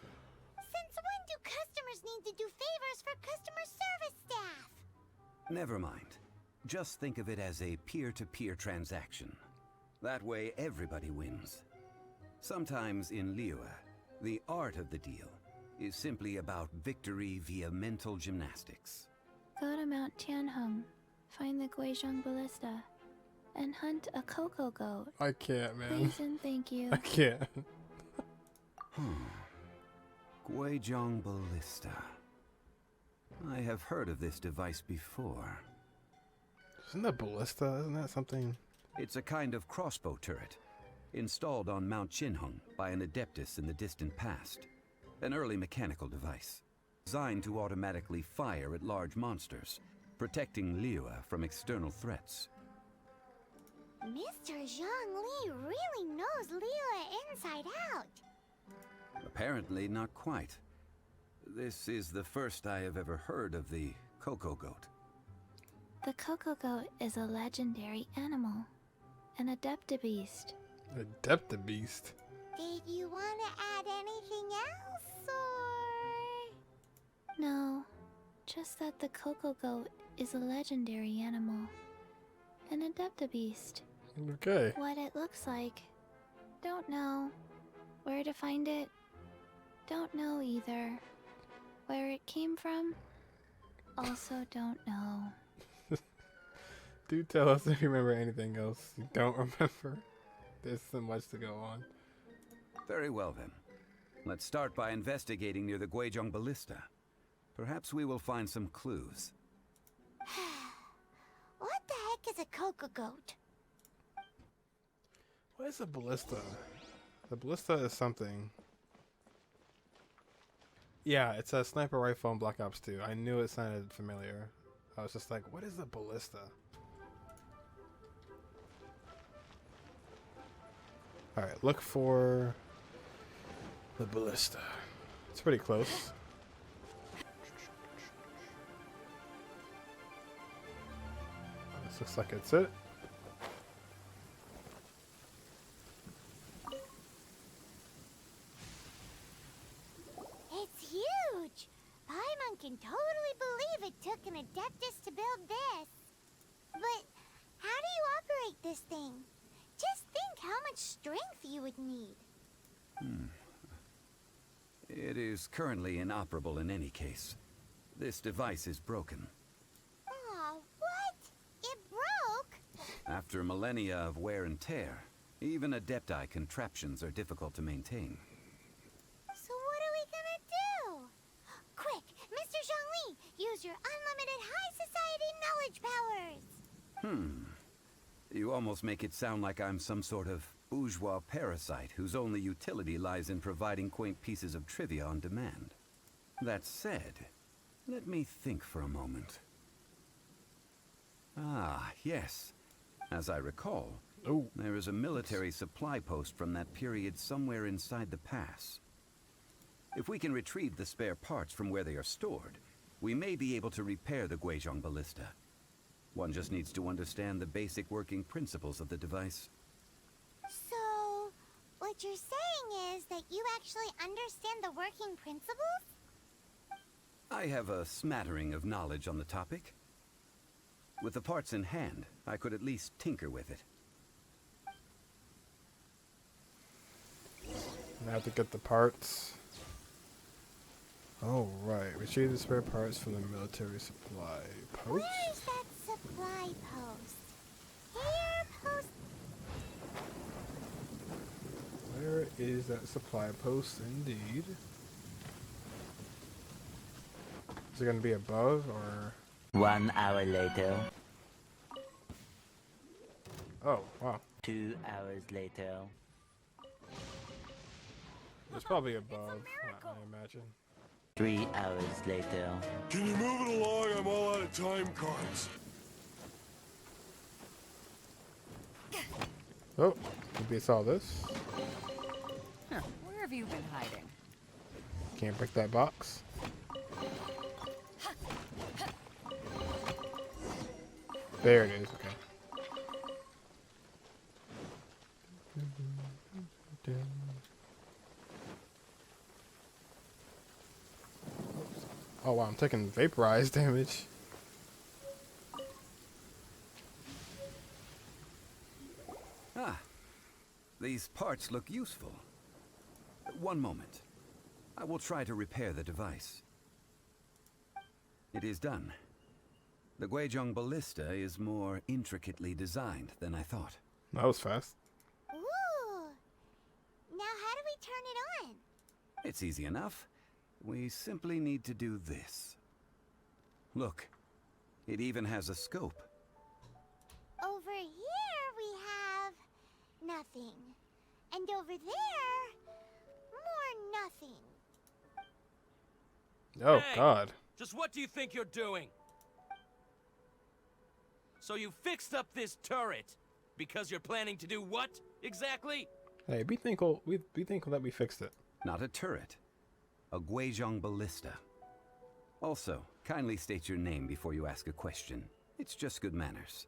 Speaker 4: Since when do customers need to do favors for customer service staff?
Speaker 7: Never mind. Just think of it as a peer-to-peer transaction. That way everybody wins. Sometimes in Liyue, the art of the deal is simply about victory via mental gymnastics.
Speaker 1: Go to Mount Tianheng, find the Guizhong Ballista, and hunt a cocoa goat.
Speaker 2: I can't, man.
Speaker 1: Please and thank you.
Speaker 2: I can't.
Speaker 7: Guizhong Ballista. I have heard of this device before.
Speaker 2: Isn't that ballista? Isn't that something?
Speaker 7: It's a kind of crossbow turret, installed on Mount Tianheng by an adeptus in the distant past. An early mechanical device, designed to automatically fire at large monsters, protecting Liyue from external threats.
Speaker 4: Mr. Zhongli really knows Liyue inside out.
Speaker 7: Apparently not quite. This is the first I have ever heard of the cocoa goat.
Speaker 1: The cocoa goat is a legendary animal, an adeptabeast.
Speaker 2: Adeptabeast?
Speaker 4: Did you want to add anything else, or...?
Speaker 1: No, just that the cocoa goat is a legendary animal, an adeptabeast.
Speaker 2: Okay.
Speaker 1: What it looks like, don't know. Where to find it, don't know either. Where it came from, also don't know.
Speaker 2: Do tell us if you remember anything else you don't remember. There's so much to go on.
Speaker 7: Very well then. Let's start by investigating near the Guizhong Ballista. Perhaps we will find some clues.
Speaker 4: What the heck is a cocoa goat?
Speaker 2: What is a ballista? The ballista is something. Yeah, it's a sniper rifle in Black Ops 2. I knew it sounded familiar. I was just like, what is a ballista? Alright, look for the ballista. It's pretty close. This looks like it's it.
Speaker 4: It's huge! Paimon can totally believe it took an adeptus to build this. But how do you operate this thing? Just think how much strength you would need.
Speaker 7: It is currently inoperable in any case. This device is broken.
Speaker 4: Aw, what? It broke?
Speaker 7: After millennia of wear and tear, Even Adepti contraptions are difficult to maintain.
Speaker 4: So what are we gonna do? Quick, Mr. Zhongli, use your unlimited high society knowledge powers!
Speaker 7: You almost make it sound like I'm some sort of bourgeois parasite whose only utility lies in providing quaint pieces of trivia on demand. That said, let me think for a moment. Ah, yes. As I recall, there is a military supply post from that period somewhere inside the pass. If we can retrieve the spare parts from where they are stored, we may be able to repair the Guizhong ballista. One just needs to understand the basic working principles of the device.
Speaker 4: So, what you're saying is that you actually understand the working principles?
Speaker 7: I have a smattering of knowledge on the topic. With the parts in hand, I could at least tinker with it.
Speaker 2: I have to get the parts. Oh, right. Retrieve the spare parts from the military supply post.
Speaker 4: Where is that supply post? Here, post.
Speaker 2: Where is that supply post, indeed? Is it going to be above, or...?
Speaker 20: 1 hour later.
Speaker 2: Oh, wow.
Speaker 20: 2 hours later.
Speaker 2: It's probably above, I imagine.
Speaker 20: 3 hours later.
Speaker 21: Can you move it along? I'm all out of time cards.
Speaker 2: Oh, maybe it's all this.
Speaker 15: Huh, where have you been hiding?
Speaker 2: Can't break that box. There it is, okay. Oh wow, I'm taking vaporized damage.
Speaker 7: Ah, these parts look useful. One moment. I will try to repair the device. It is done. The Guizhong ballista is more intricately designed than I thought.
Speaker 2: That was fast.
Speaker 4: Ooh! Now how do we turn it on?
Speaker 7: It's easy enough. We simply need to do this. Look, it even has a scope.
Speaker 4: Over here we have nothing. And over there, more nothing.
Speaker 2: Oh,
Speaker 22: hey,
Speaker 2: God.
Speaker 22: Just what do you think you're doing? So you fixed up this turret because you're planning to do what exactly?
Speaker 2: Hey, be thankful that we fixed it.
Speaker 7: Not a turret. A Guizhong ballista. Also, kindly state your name before you ask a question. It's just good manners.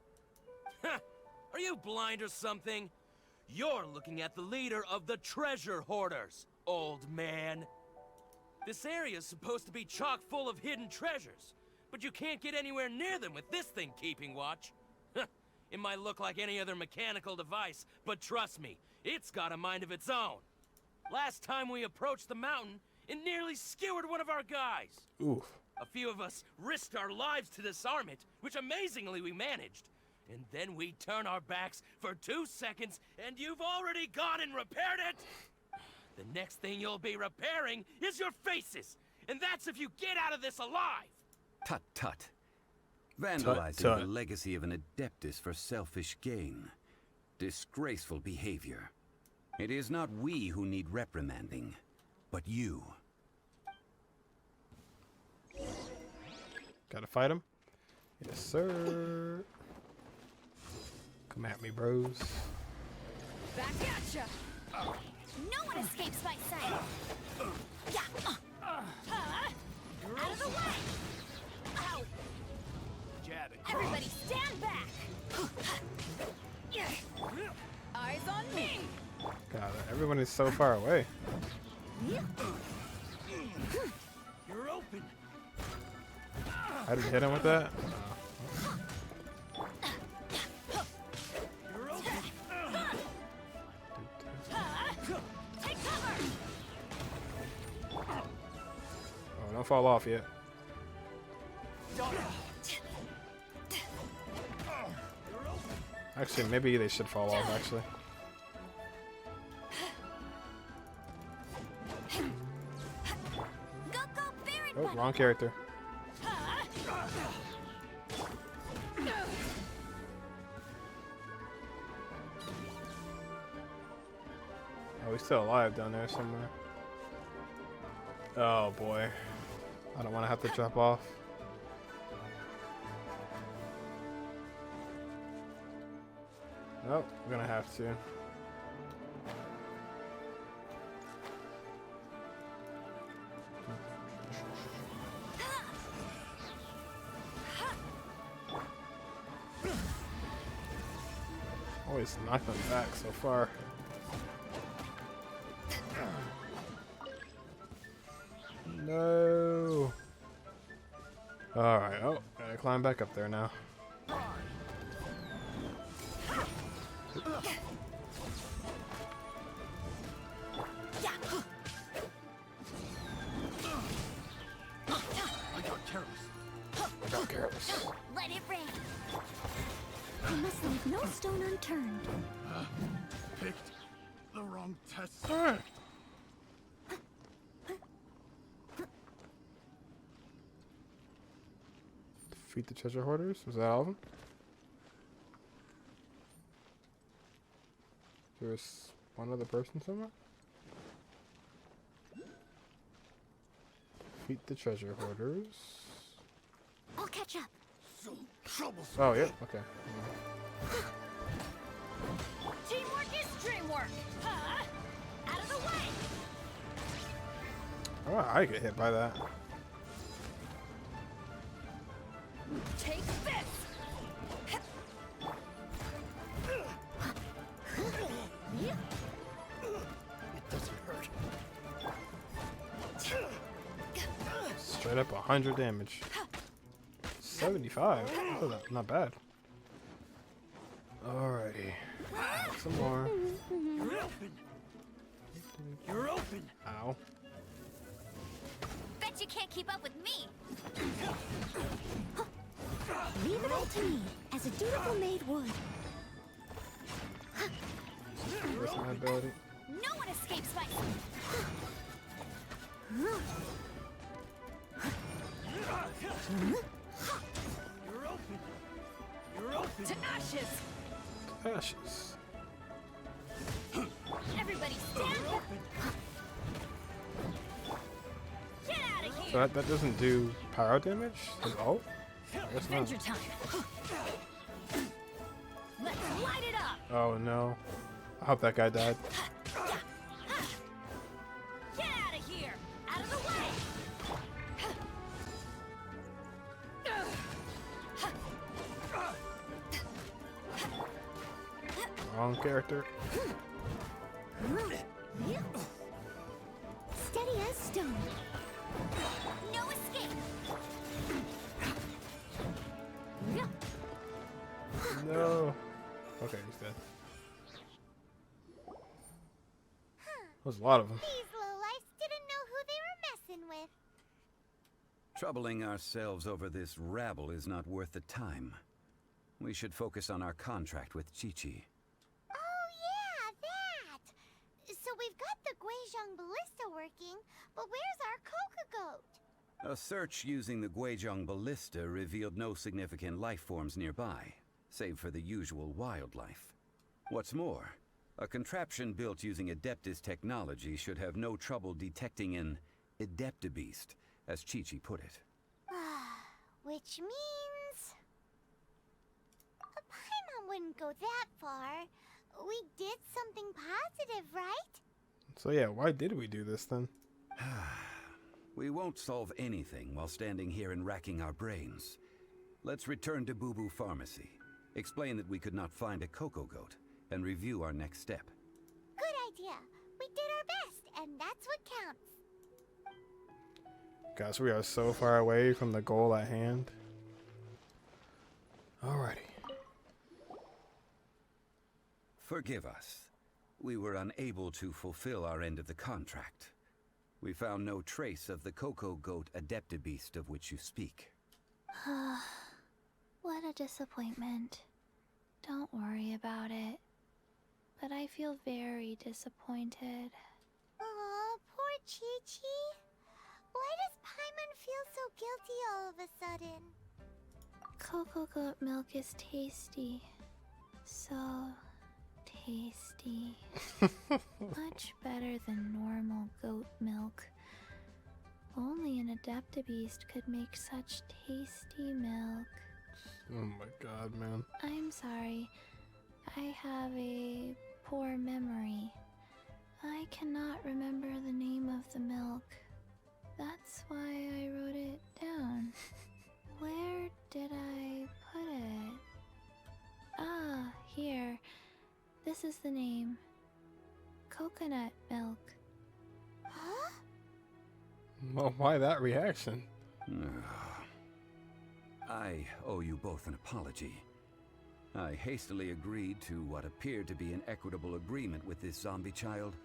Speaker 22: Are you blind or something? You're looking at the leader of the treasure hoarders, old man. This area's supposed to be chock full of hidden treasures, but you can't get anywhere near them with this thing keeping watch. It might look like any other mechanical device, but trust me, it's got a mind of its own. Last time we approached the mountain, it nearly skewered one of our guys.
Speaker 2: Oof.
Speaker 22: A few of us risked our lives to disarm it, which amazingly we managed. And then we turn our backs for 2 seconds, and you've already gone and repaired it! The next thing you'll be repairing is your faces! And that's if you get out of this alive!
Speaker 7: Tut tut. Vandalizing the legacy of an Adeptus for selfish gain. Disgraceful behavior. It is not we who need reprimanding, but you.
Speaker 2: Gotta fight him? Yes, sir. Come at me, bros.
Speaker 16: Back at ya! No one escapes my sight! Yeah! Out of the way! Ow!
Speaker 22: Jab it.
Speaker 16: Everybody stand back! Eyes on me!
Speaker 2: God, everyone is so far away.
Speaker 22: You're open!
Speaker 2: I didn't hit him with that?
Speaker 22: You're open!
Speaker 16: Take cover!
Speaker 2: Oh, don't fall off yet. Actually, maybe they should fall off, actually. Wrong character. Oh, he's still alive down there somewhere. Oh boy. I don't want to have to drop off. Nope, we're gonna have to. Always knock them back so far. No. Alright, oh, gotta climb back up there now. I got careless.
Speaker 4: Let it rain. I must leave no stone unturned.
Speaker 21: Picked the wrong test.
Speaker 2: Defeat the treasure hoarders? Was that all of them? There's one other person somewhere? Defeat the treasure hoarders.
Speaker 4: I'll catch up.
Speaker 21: So troublesome.
Speaker 2: Oh, yeah, okay.
Speaker 16: Teamwork is dreamwork. Huh? Out of the way.
Speaker 2: Oh, I get hit by that.
Speaker 16: Take this.
Speaker 21: It doesn't hurt.
Speaker 2: Straight up 100 damage. 75? Oh, not bad. Alrighty. Some more.
Speaker 19: You're open. You're open.
Speaker 2: Ow.
Speaker 4: Bet you can't keep up with me. Leave it up to me, as a dutiful maid would.
Speaker 2: Where's my ability?
Speaker 4: No one escapes my...
Speaker 19: You're open. You're open.
Speaker 16: To ashes.
Speaker 2: Ashes.
Speaker 4: Everybody stand up. Get out of here.
Speaker 2: So that doesn't do power damage? His ult? I guess not.
Speaker 16: Adventure time. Let's light it up.
Speaker 2: Oh no. I hope that guy died.
Speaker 16: Get out of here. Out of the way.
Speaker 2: Wrong character.
Speaker 4: Steady as stone. No escape.
Speaker 2: No. Okay, he's dead. There's a lot of them.
Speaker 4: These lowlifes didn't know who they were messing with.
Speaker 7: Troubling ourselves over this rabble is not worth the time. We should focus on our contract with Qiqi.
Speaker 4: Oh yeah, that! So we've got the Guizhong ballista working, but where's our coca goat?
Speaker 7: A search using the Guizhong ballista revealed no significant life forms nearby, save for the usual wildlife. What's more, a contraption built using Adeptus technology should have no trouble detecting an Adeptabeast, as Qiqi put it.
Speaker 4: Which means... a paimon wouldn't go that far. We did something positive, right?
Speaker 2: So yeah, why did we do this then?
Speaker 7: We won't solve anything while standing here and racking our brains. Let's return to Boo Boo Pharmacy, explain that we could not find a cocoa goat, and review our next step.
Speaker 4: Good idea. We did our best, and that's what counts.
Speaker 2: Guys, we are so far away from the goal at hand. Alrighty.
Speaker 7: Forgive us. We were unable to fulfill our end of the contract. We found no trace of the cocoa goat Adeptabeast of which you speak.
Speaker 1: What a disappointment. Don't worry about it. But I feel very disappointed.
Speaker 4: Aw, poor Qiqi. Why does paimon feel so guilty all of a sudden.
Speaker 1: Cocoa goat milk is tasty. So tasty. Much better than normal goat milk. Only an Adeptabeast could make such tasty milk.
Speaker 2: Oh my god, man.
Speaker 1: I'm sorry. I have a poor memory. I cannot remember the name of the milk. That's why I wrote it down. Where did I put it? Ah, here. This is the name. Coconut milk.
Speaker 4: Huh?
Speaker 2: Well, why that reaction?
Speaker 7: I owe you both an apology. I hastily agreed to what appeared to be an equitable agreement with this zombie child,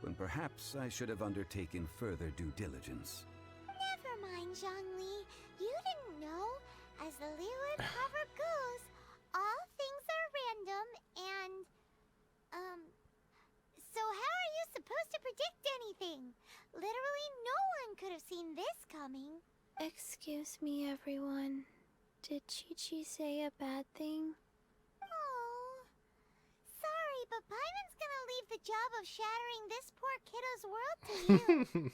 Speaker 7: when perhaps I should have undertaken further due diligence.
Speaker 4: Never mind, Zhongli. You didn't know. As the Liyue proverb goes, all things are random and, so how are you supposed to predict anything? Literally no one could have seen this coming.
Speaker 1: Excuse me, everyone. Did Qiqi say a bad thing?
Speaker 4: Oh, sorry, but Paimon's gonna leave the job of shattering this poor kiddo's world to you.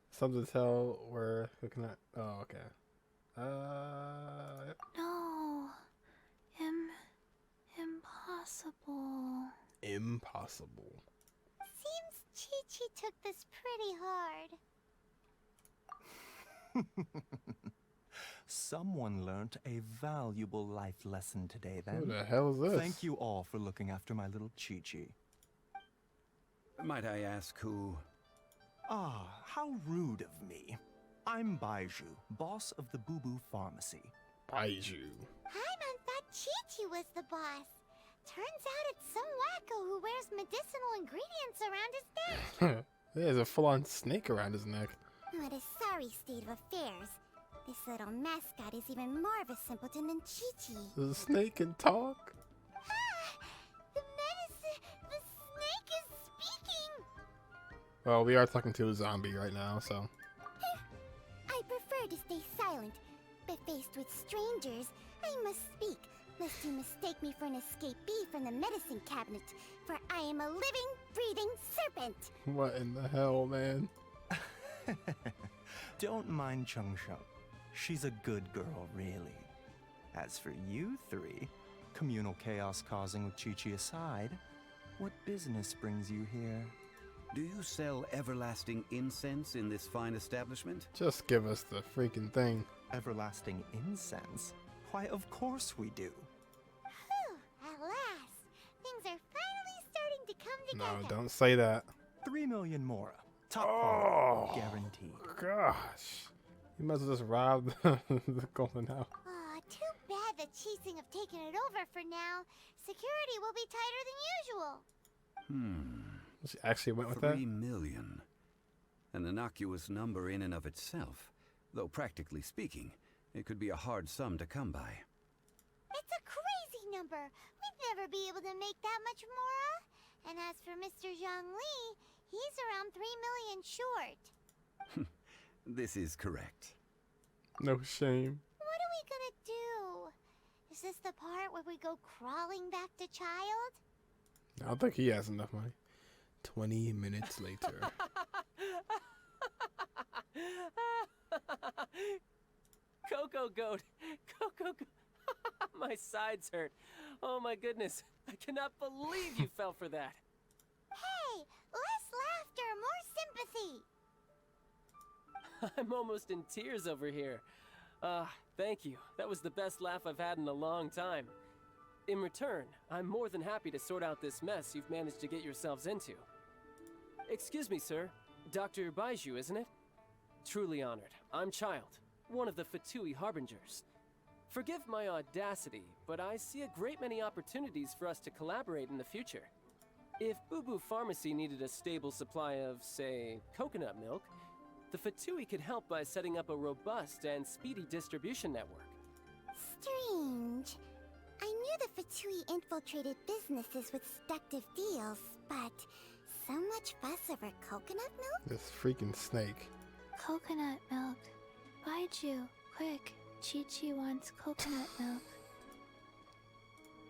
Speaker 2: Something to tell where coconut. Oh, okay. Yep.
Speaker 1: No. Impossible.
Speaker 2: Impossible.
Speaker 4: Seems Qiqi took this pretty hard.
Speaker 6: Someone learnt a valuable life lesson today, then.
Speaker 2: Who the hell is this?
Speaker 6: Thank you all for looking after my little Qiqi.
Speaker 7: Might I ask who?
Speaker 6: Ah, how rude of me. I'm Baiju, boss of the Boo Boo Pharmacy.
Speaker 2: Baiju.
Speaker 4: Paimon thought Qiqi was the boss. Turns out it's some wacko who wears medicinal ingredients around his neck.
Speaker 2: There's a full-on snake around his neck.
Speaker 4: What a sorry state of affairs. This little mascot is even more of a simpleton than Qiqi.
Speaker 2: The snake can talk.
Speaker 4: The snake is speaking!
Speaker 2: Well, we are talking to a zombie right now, so.
Speaker 4: I prefer to stay silent, but faced with strangers, I must speak, lest you mistake me for an escapee from the medicine cabinet, for I am a living, breathing serpent!
Speaker 2: What in the hell, man?
Speaker 6: Don't mind Chengsheng. She's a good girl, really. As for you three, communal chaos causing with Qiqi aside, what business brings you here?
Speaker 7: Do you sell everlasting incense in this fine establishment?
Speaker 2: Just give us the freaking thing.
Speaker 6: Everlasting incense? Why, of course we do.
Speaker 4: Whew, at last! Things are finally starting to come together.
Speaker 2: No, don't say that.
Speaker 6: 3 million mora. Top quality, guaranteed.
Speaker 2: Gosh. You must have just robbed the golden house.
Speaker 4: Aw, too bad the Qixing have taken it over for now. Security will be tighter than usual.
Speaker 2: She actually went with
Speaker 7: 3
Speaker 2: that?
Speaker 7: million. An innocuous number in and of itself. Though practically speaking, it could be a hard sum to come by.
Speaker 4: It's a crazy number. We'd never be able to make that much mora. And as for Mr. Zhongli, he's around 3 million short.
Speaker 7: This is correct.
Speaker 2: No shame.
Speaker 4: What are we gonna do? Is this the part where we go crawling back to child?
Speaker 2: I don't think he has enough money. 20 minutes later.
Speaker 5: Cocoa goat. Cocoa goat. My sides hurt. Oh my goodness. I cannot believe you fell for that.
Speaker 4: Hey, less laughter, more sympathy.
Speaker 5: I'm almost in tears over here. Thank you. That was the best laugh I've had in a long time. In return, I'm more than happy to sort out this mess you've managed to get yourselves into. Excuse me, sir. Dr. Baiju, isn't it? Truly honored. I'm Child, one of the Fatui Harbingers. Forgive my audacity, but I see a great many opportunities for us to collaborate in the future. If Boo Boo Pharmacy needed a stable supply of, say, coconut milk, the Fatui could help by setting up a robust and speedy distribution network.
Speaker 4: Strange. I knew the Fatui infiltrated businesses with seductive deals, but so much fuss over coconut milk?
Speaker 2: This freaking snake.
Speaker 1: Coconut milk. Baiju, quick. Qiqi wants coconut milk.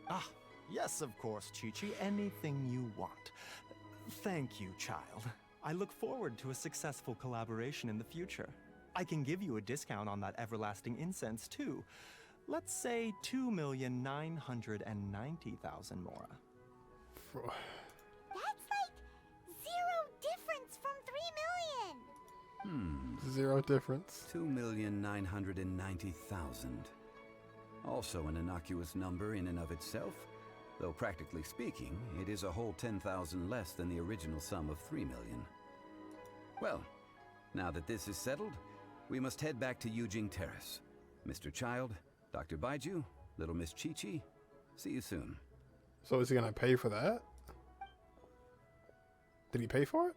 Speaker 6: Ah, yes, of course, Qiqi. Anything you want. Thank you, child. I look forward to a successful collaboration in the future. I can give you a discount on that everlasting incense, too. Let's say 2,990,000 mora.
Speaker 4: That's like 0 difference from 3 million!
Speaker 2: Zero difference.
Speaker 7: 2,990,000. Also an innocuous number in and of itself, though practically speaking, it is a whole 10,000 less than the original sum of 3 million. Well, now that this is settled, we must head back to Yujing Terrace. Mr. Child, Dr. Baiju, little Miss Qiqi, see you soon.
Speaker 2: So is he gonna pay for that? Did he pay for it?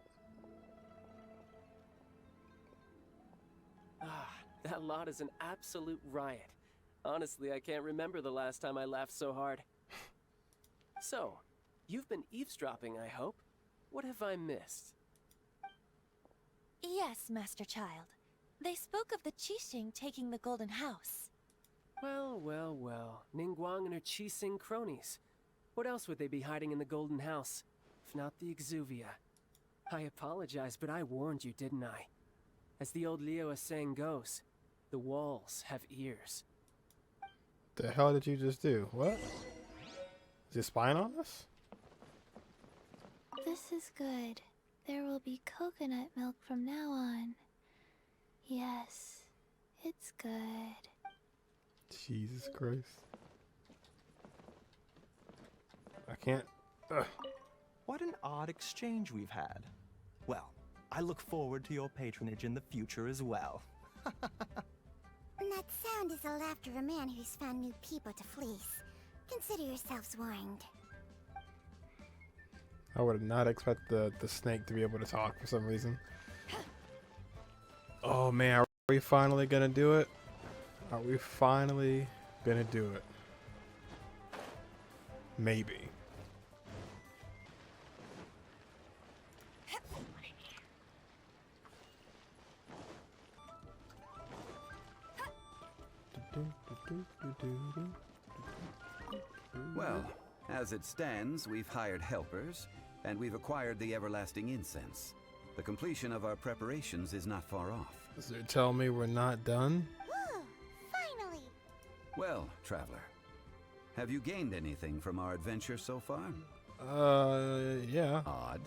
Speaker 5: Ah, that lot is an absolute riot. Honestly, I can't remember the last time I laughed so hard. So, you've been eavesdropping, I hope. What have I missed?
Speaker 3: Yes, Master Child. They spoke of the Qixing taking the Golden House.
Speaker 5: Well, well, well. Ningguang and her Qixing cronies. What else would they be hiding in the Golden House, if not the Exuvia? I apologize, but I warned you, didn't I? As the old Liyue saying goes, the walls have ears.
Speaker 2: The hell did you just do? What? Is he spying on us?
Speaker 1: This is good. There will be coconut milk from now on. Yes, it's good.
Speaker 2: Jesus Christ. I can't. Ugh.
Speaker 6: What an odd exchange we've had. Well, I look forward to your patronage in the future as well.
Speaker 4: That sound is the laughter of a man who's found new people to fleece. Consider yourselves warned.
Speaker 2: I would not expect the snake to be able to talk for some reason. Oh man, are we finally gonna do it? Are we finally gonna do it? Maybe.
Speaker 7: Well, as it stands, we've hired helpers, and we've acquired the everlasting incense. The completion of our preparations is not far off.
Speaker 2: So you're telling me we're not done?
Speaker 4: Finally!
Speaker 7: Well, traveler, have you gained anything from our adventure so far?
Speaker 2: Yeah.
Speaker 7: Odd.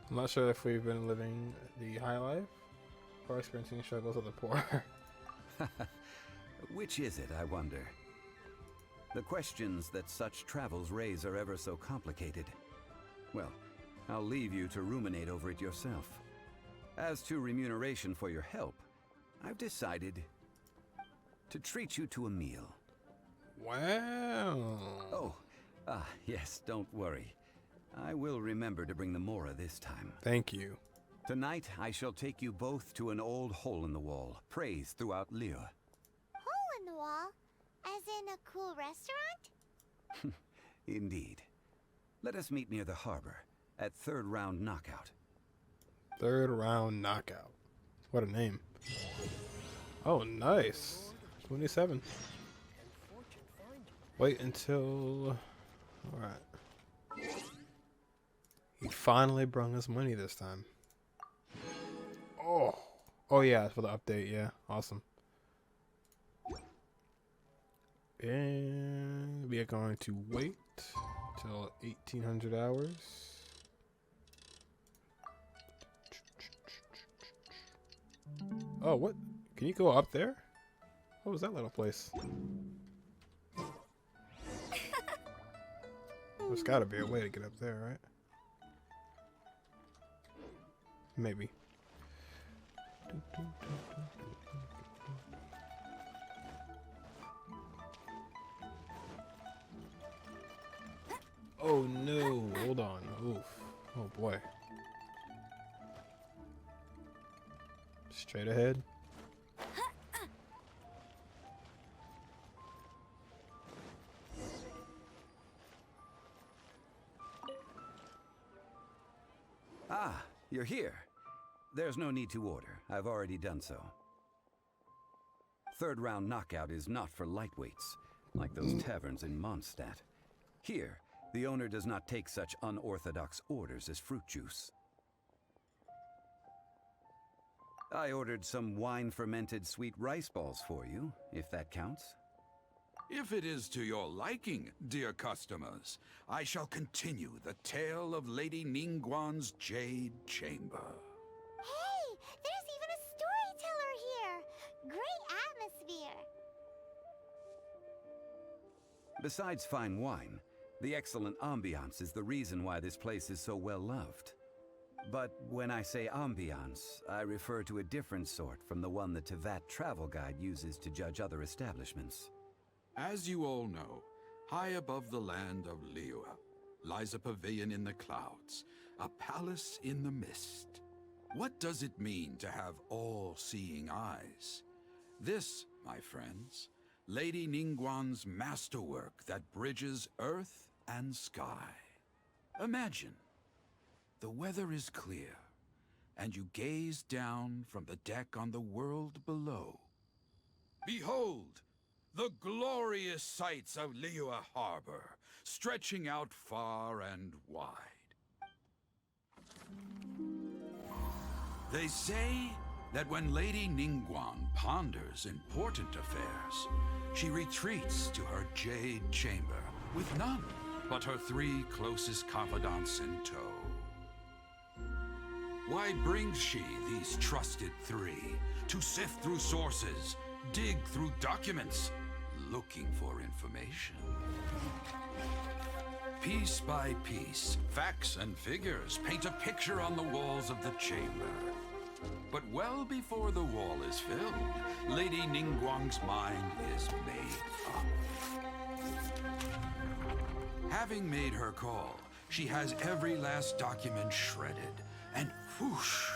Speaker 2: I'm not sure if we've been living the high life or experiencing struggles of the poor.
Speaker 7: Which is it, I wonder? The questions that such travels raise are ever so complicated. Well, I'll leave you to ruminate over it yourself. As to remuneration for your help, I've decided to treat you to a meal.
Speaker 2: Wow.
Speaker 7: Oh, yes, don't worry. I will remember to bring the Mora this time.
Speaker 2: Thank you.
Speaker 7: Tonight, I shall take you both to an old hole in the wall, praised throughout Liyue.
Speaker 4: Hole in the wall? As in a cool restaurant?
Speaker 7: Indeed. Let us meet near the harbor, at third round knockout.
Speaker 2: Third round knockout. What a name. Oh, nice. 27. Wait until... Alright. He finally brung us money this time. Oh. Oh yeah, for the update, yeah. Awesome. And we are going to wait till 1800 hours. Oh, what? Can you go up there? What was that little place? There's gotta be a way to get up there, right? Maybe. Oh no, hold on. Oof. Oh boy. Straight ahead.
Speaker 7: Ah, you're here. There's no need to order. I've already done so. Third round knockout is not for lightweights, like those taverns in Mondstadt. Here, the owner does not take such unorthodox orders as fruit juice. I ordered some wine-fermented sweet rice balls for you, if that counts.
Speaker 11: If it is to your liking, dear customers, I shall continue the tale of Lady Ningguang's Jade Chamber.
Speaker 4: Hey, there's even a storyteller here! Great atmosphere!
Speaker 7: Besides fine wine, the excellent ambiance is the reason why this place is so well loved. But when I say ambiance, I refer to a different sort from the one the Tevat travel guide uses to judge other establishments.
Speaker 11: As you all know, high above the land of Liyue lies a pavilion in the clouds, a palace in the mist. What does it mean to have all-seeing eyes? This, my friends, Lady Ningguang's masterwork that bridges earth and sky. Imagine, the weather is clear, and you gaze down from the deck on the world below. Behold! The glorious sights of Liyue Harbor, stretching out far and wide. They say that when Lady Ningguang ponders important affairs, she retreats to her Jade Chamber with none but her 3 closest confidants in tow. Why brings she these trusted 3 to sift through sources, dig through documents, looking for information? Piece by piece, facts and figures paint a picture on the walls of the chamber. But well before the wall is filled, Lady Ningguang's mind is made up. Having made her call, she has every last document shredded, and whoosh,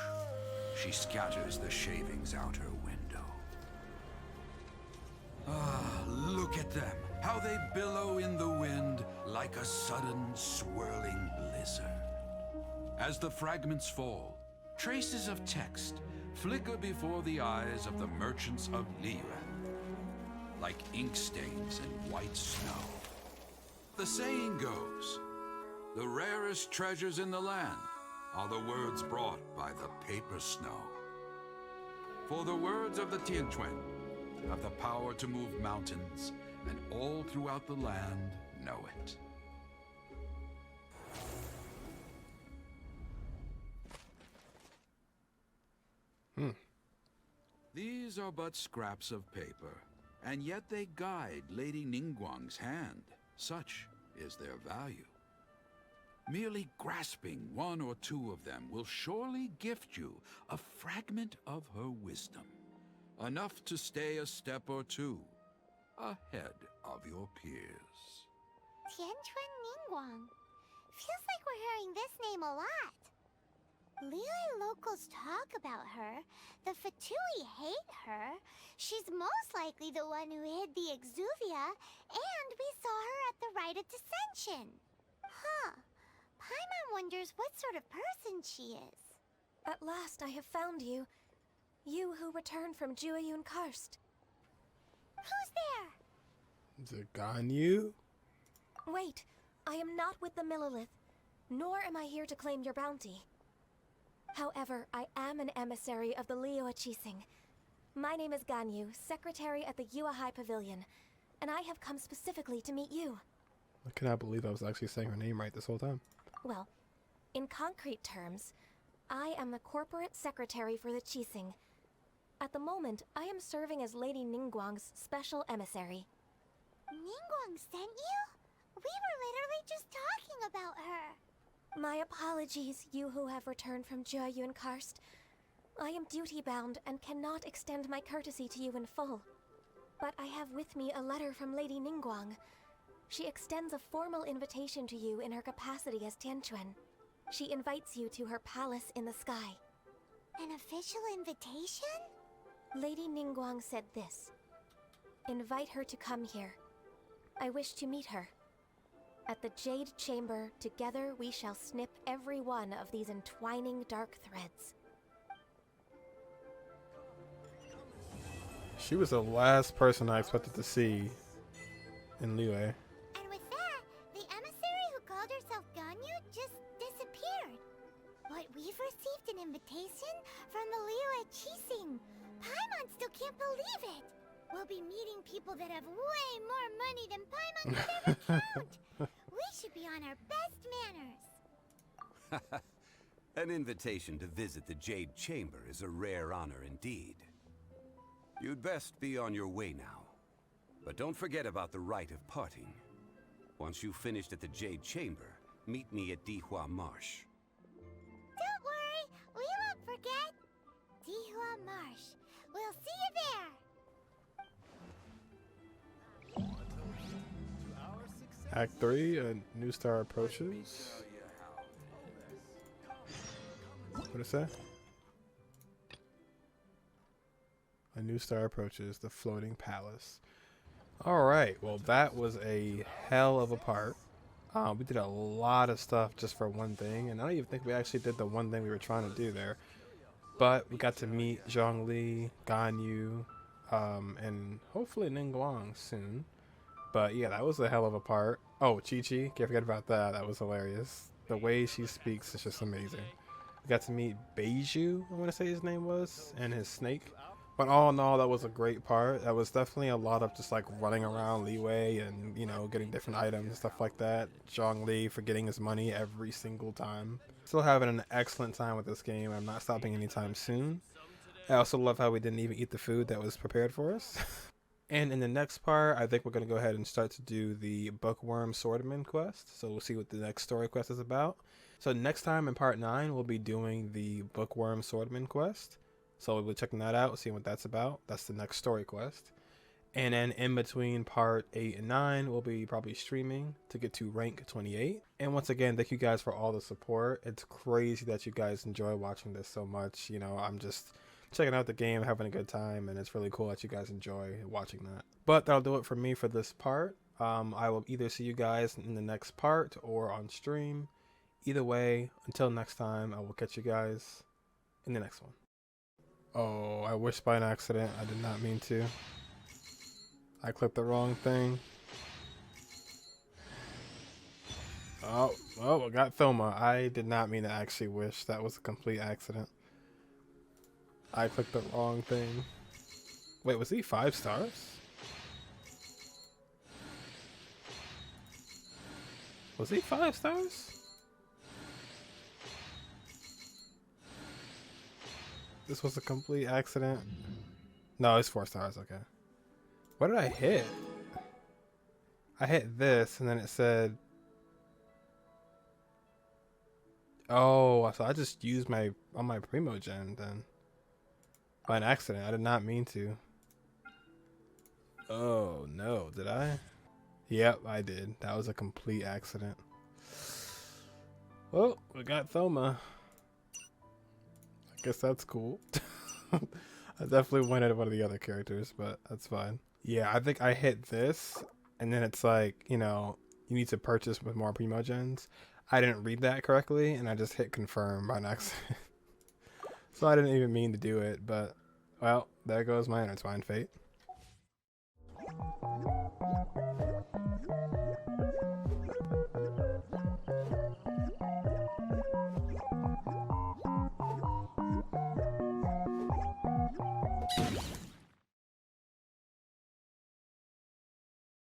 Speaker 11: she scatters the shavings out her window. Ah, look at them, how they billow in the wind like a sudden swirling blizzard. As the fragments fall, traces of text flicker before the eyes of the merchants of Liyue, like ink stains in white snow. The saying goes, the rarest treasures in the land are the words brought by the paper snow. For the words of the Tianquan have the power to move mountains, and all throughout the land know it. These are but scraps of paper, and yet they guide Lady Ningguang's hand. Such is their value. Merely grasping 1 or 2 of them will surely gift you a fragment of her wisdom, enough to stay a step or 2 ahead of your peers.
Speaker 4: Tianquan Ningguang. Feels like we're hearing this name a lot. Liyue locals talk about her. The Fatui hate her. She's most likely the one who hid the Exuvia, and we saw her at the Rite of Dissension. Huh. Paimon wonders what sort of person she is.
Speaker 12: At last I have found you. You who returned from Jueyun Karst.
Speaker 4: Who's there?
Speaker 2: Is it Ganyu?
Speaker 12: Wait, I am not with the Millilith, nor am I here to claim your bounty. However, I am an emissary of the Liyue Qixing. My name is Ganyu, secretary at the Yuehai Pavilion, and I have come specifically to meet you.
Speaker 2: I cannot believe I was actually saying her name right this whole time.
Speaker 12: Well, in concrete terms, I am the corporate secretary for the Qixing. At the moment, I am serving as Lady Ningguang's special emissary.
Speaker 4: Ningguang sent you? We were literally just talking about her.
Speaker 12: My apologies, you who have returned from Jueyun Karst. I am duty-bound and cannot extend my courtesy to you in full. But I have with me a letter from Lady Ningguang. She extends a formal invitation to you in her capacity as Tianquan. She invites you to her palace in the sky.
Speaker 4: An official invitation?
Speaker 12: Lady Ningguang said this. Invite her to come here. I wish to meet her. At the Jade Chamber, together we shall snip every one of these entwining dark threads.
Speaker 2: She was the last person I expected to see in Liyue.
Speaker 4: And with that, the emissary who called herself Ganyu just disappeared. But we've received an invitation from the Liyue Qixing. Paimon still can't believe it. We'll be meeting people that have way more money than Paimon could ever count. We should be on our best manners.
Speaker 7: An invitation to visit the Jade Chamber is a rare honor indeed. You'd best be on your way now. But don't forget about the rite of parting. Once you've finished at the Jade Chamber, meet me at Dihua Marsh.
Speaker 4: Don't worry, we won't forget. Dihua Marsh. We'll see you there.
Speaker 2: Act 3, a new star approaches. What did it say? A new star approaches the floating palace. Alright, well that was a hell of a part. We did a lot of stuff just for one thing, and I don't even think we actually did the one thing we were trying to do there. But we got to meet Zhongli, Ganyu, and hopefully Ningguang soon. But yeah, that was a hell of a part. Oh, Qiqi, can't forget about that. That was hilarious. The way she speaks is just amazing. We got to meet Beiju, I want to say his name was, and his snake. But all in all, that was a great part. That was definitely a lot of just like running around Liyue and, you know, getting different items and stuff like that. Zhongli for getting his money every single time. Still having an excellent time with this game. I'm not stopping anytime soon. I also love how we didn't even eat the food that was prepared for us. And in the next part, I think we're going to go ahead and start to do the Bookworm Swordman quest. So we'll see what the next story quest is about. So next time in part 9, we'll be doing the Bookworm Swordman quest. So we'll be checking that out, seeing what that's about. That's the next story quest. And then in between part 8 and 9, we'll be probably streaming to get to rank 28. And once again, thank you guys for all the support. It's crazy that you guys enjoy watching this so much. You know, I'm just checking out the game, having a good time, and it's really cool that you guys enjoy watching that. But that'll do it for me for this part. I will either see you guys in the next part or on stream. Either way, until next time, I will catch you guys in the next one. Oh, I wish by an accident. I did not mean to. I clicked the wrong thing. Oh, I got Thoma. I did not mean to actually wish. That was a complete accident. I clicked the wrong thing. Wait, was he 5 stars? Was he 5 stars? This was a complete accident. No, it's 4 stars, okay. What did I hit? I hit this and then it said... Oh, so I just used my Primogen then. By an accident. I did not mean to. Oh no, did I? Yep, I did. That was a complete accident. Well, we got Thoma. I guess that's cool. I definitely wanted one of the other characters, but that's fine. Yeah, I think I hit this, and then it's like, you know, you need to purchase with more Primogens. I didn't read that correctly, and I just hit confirm by an accident. So I didn't even mean to do it, but, well, there goes my intertwined fate.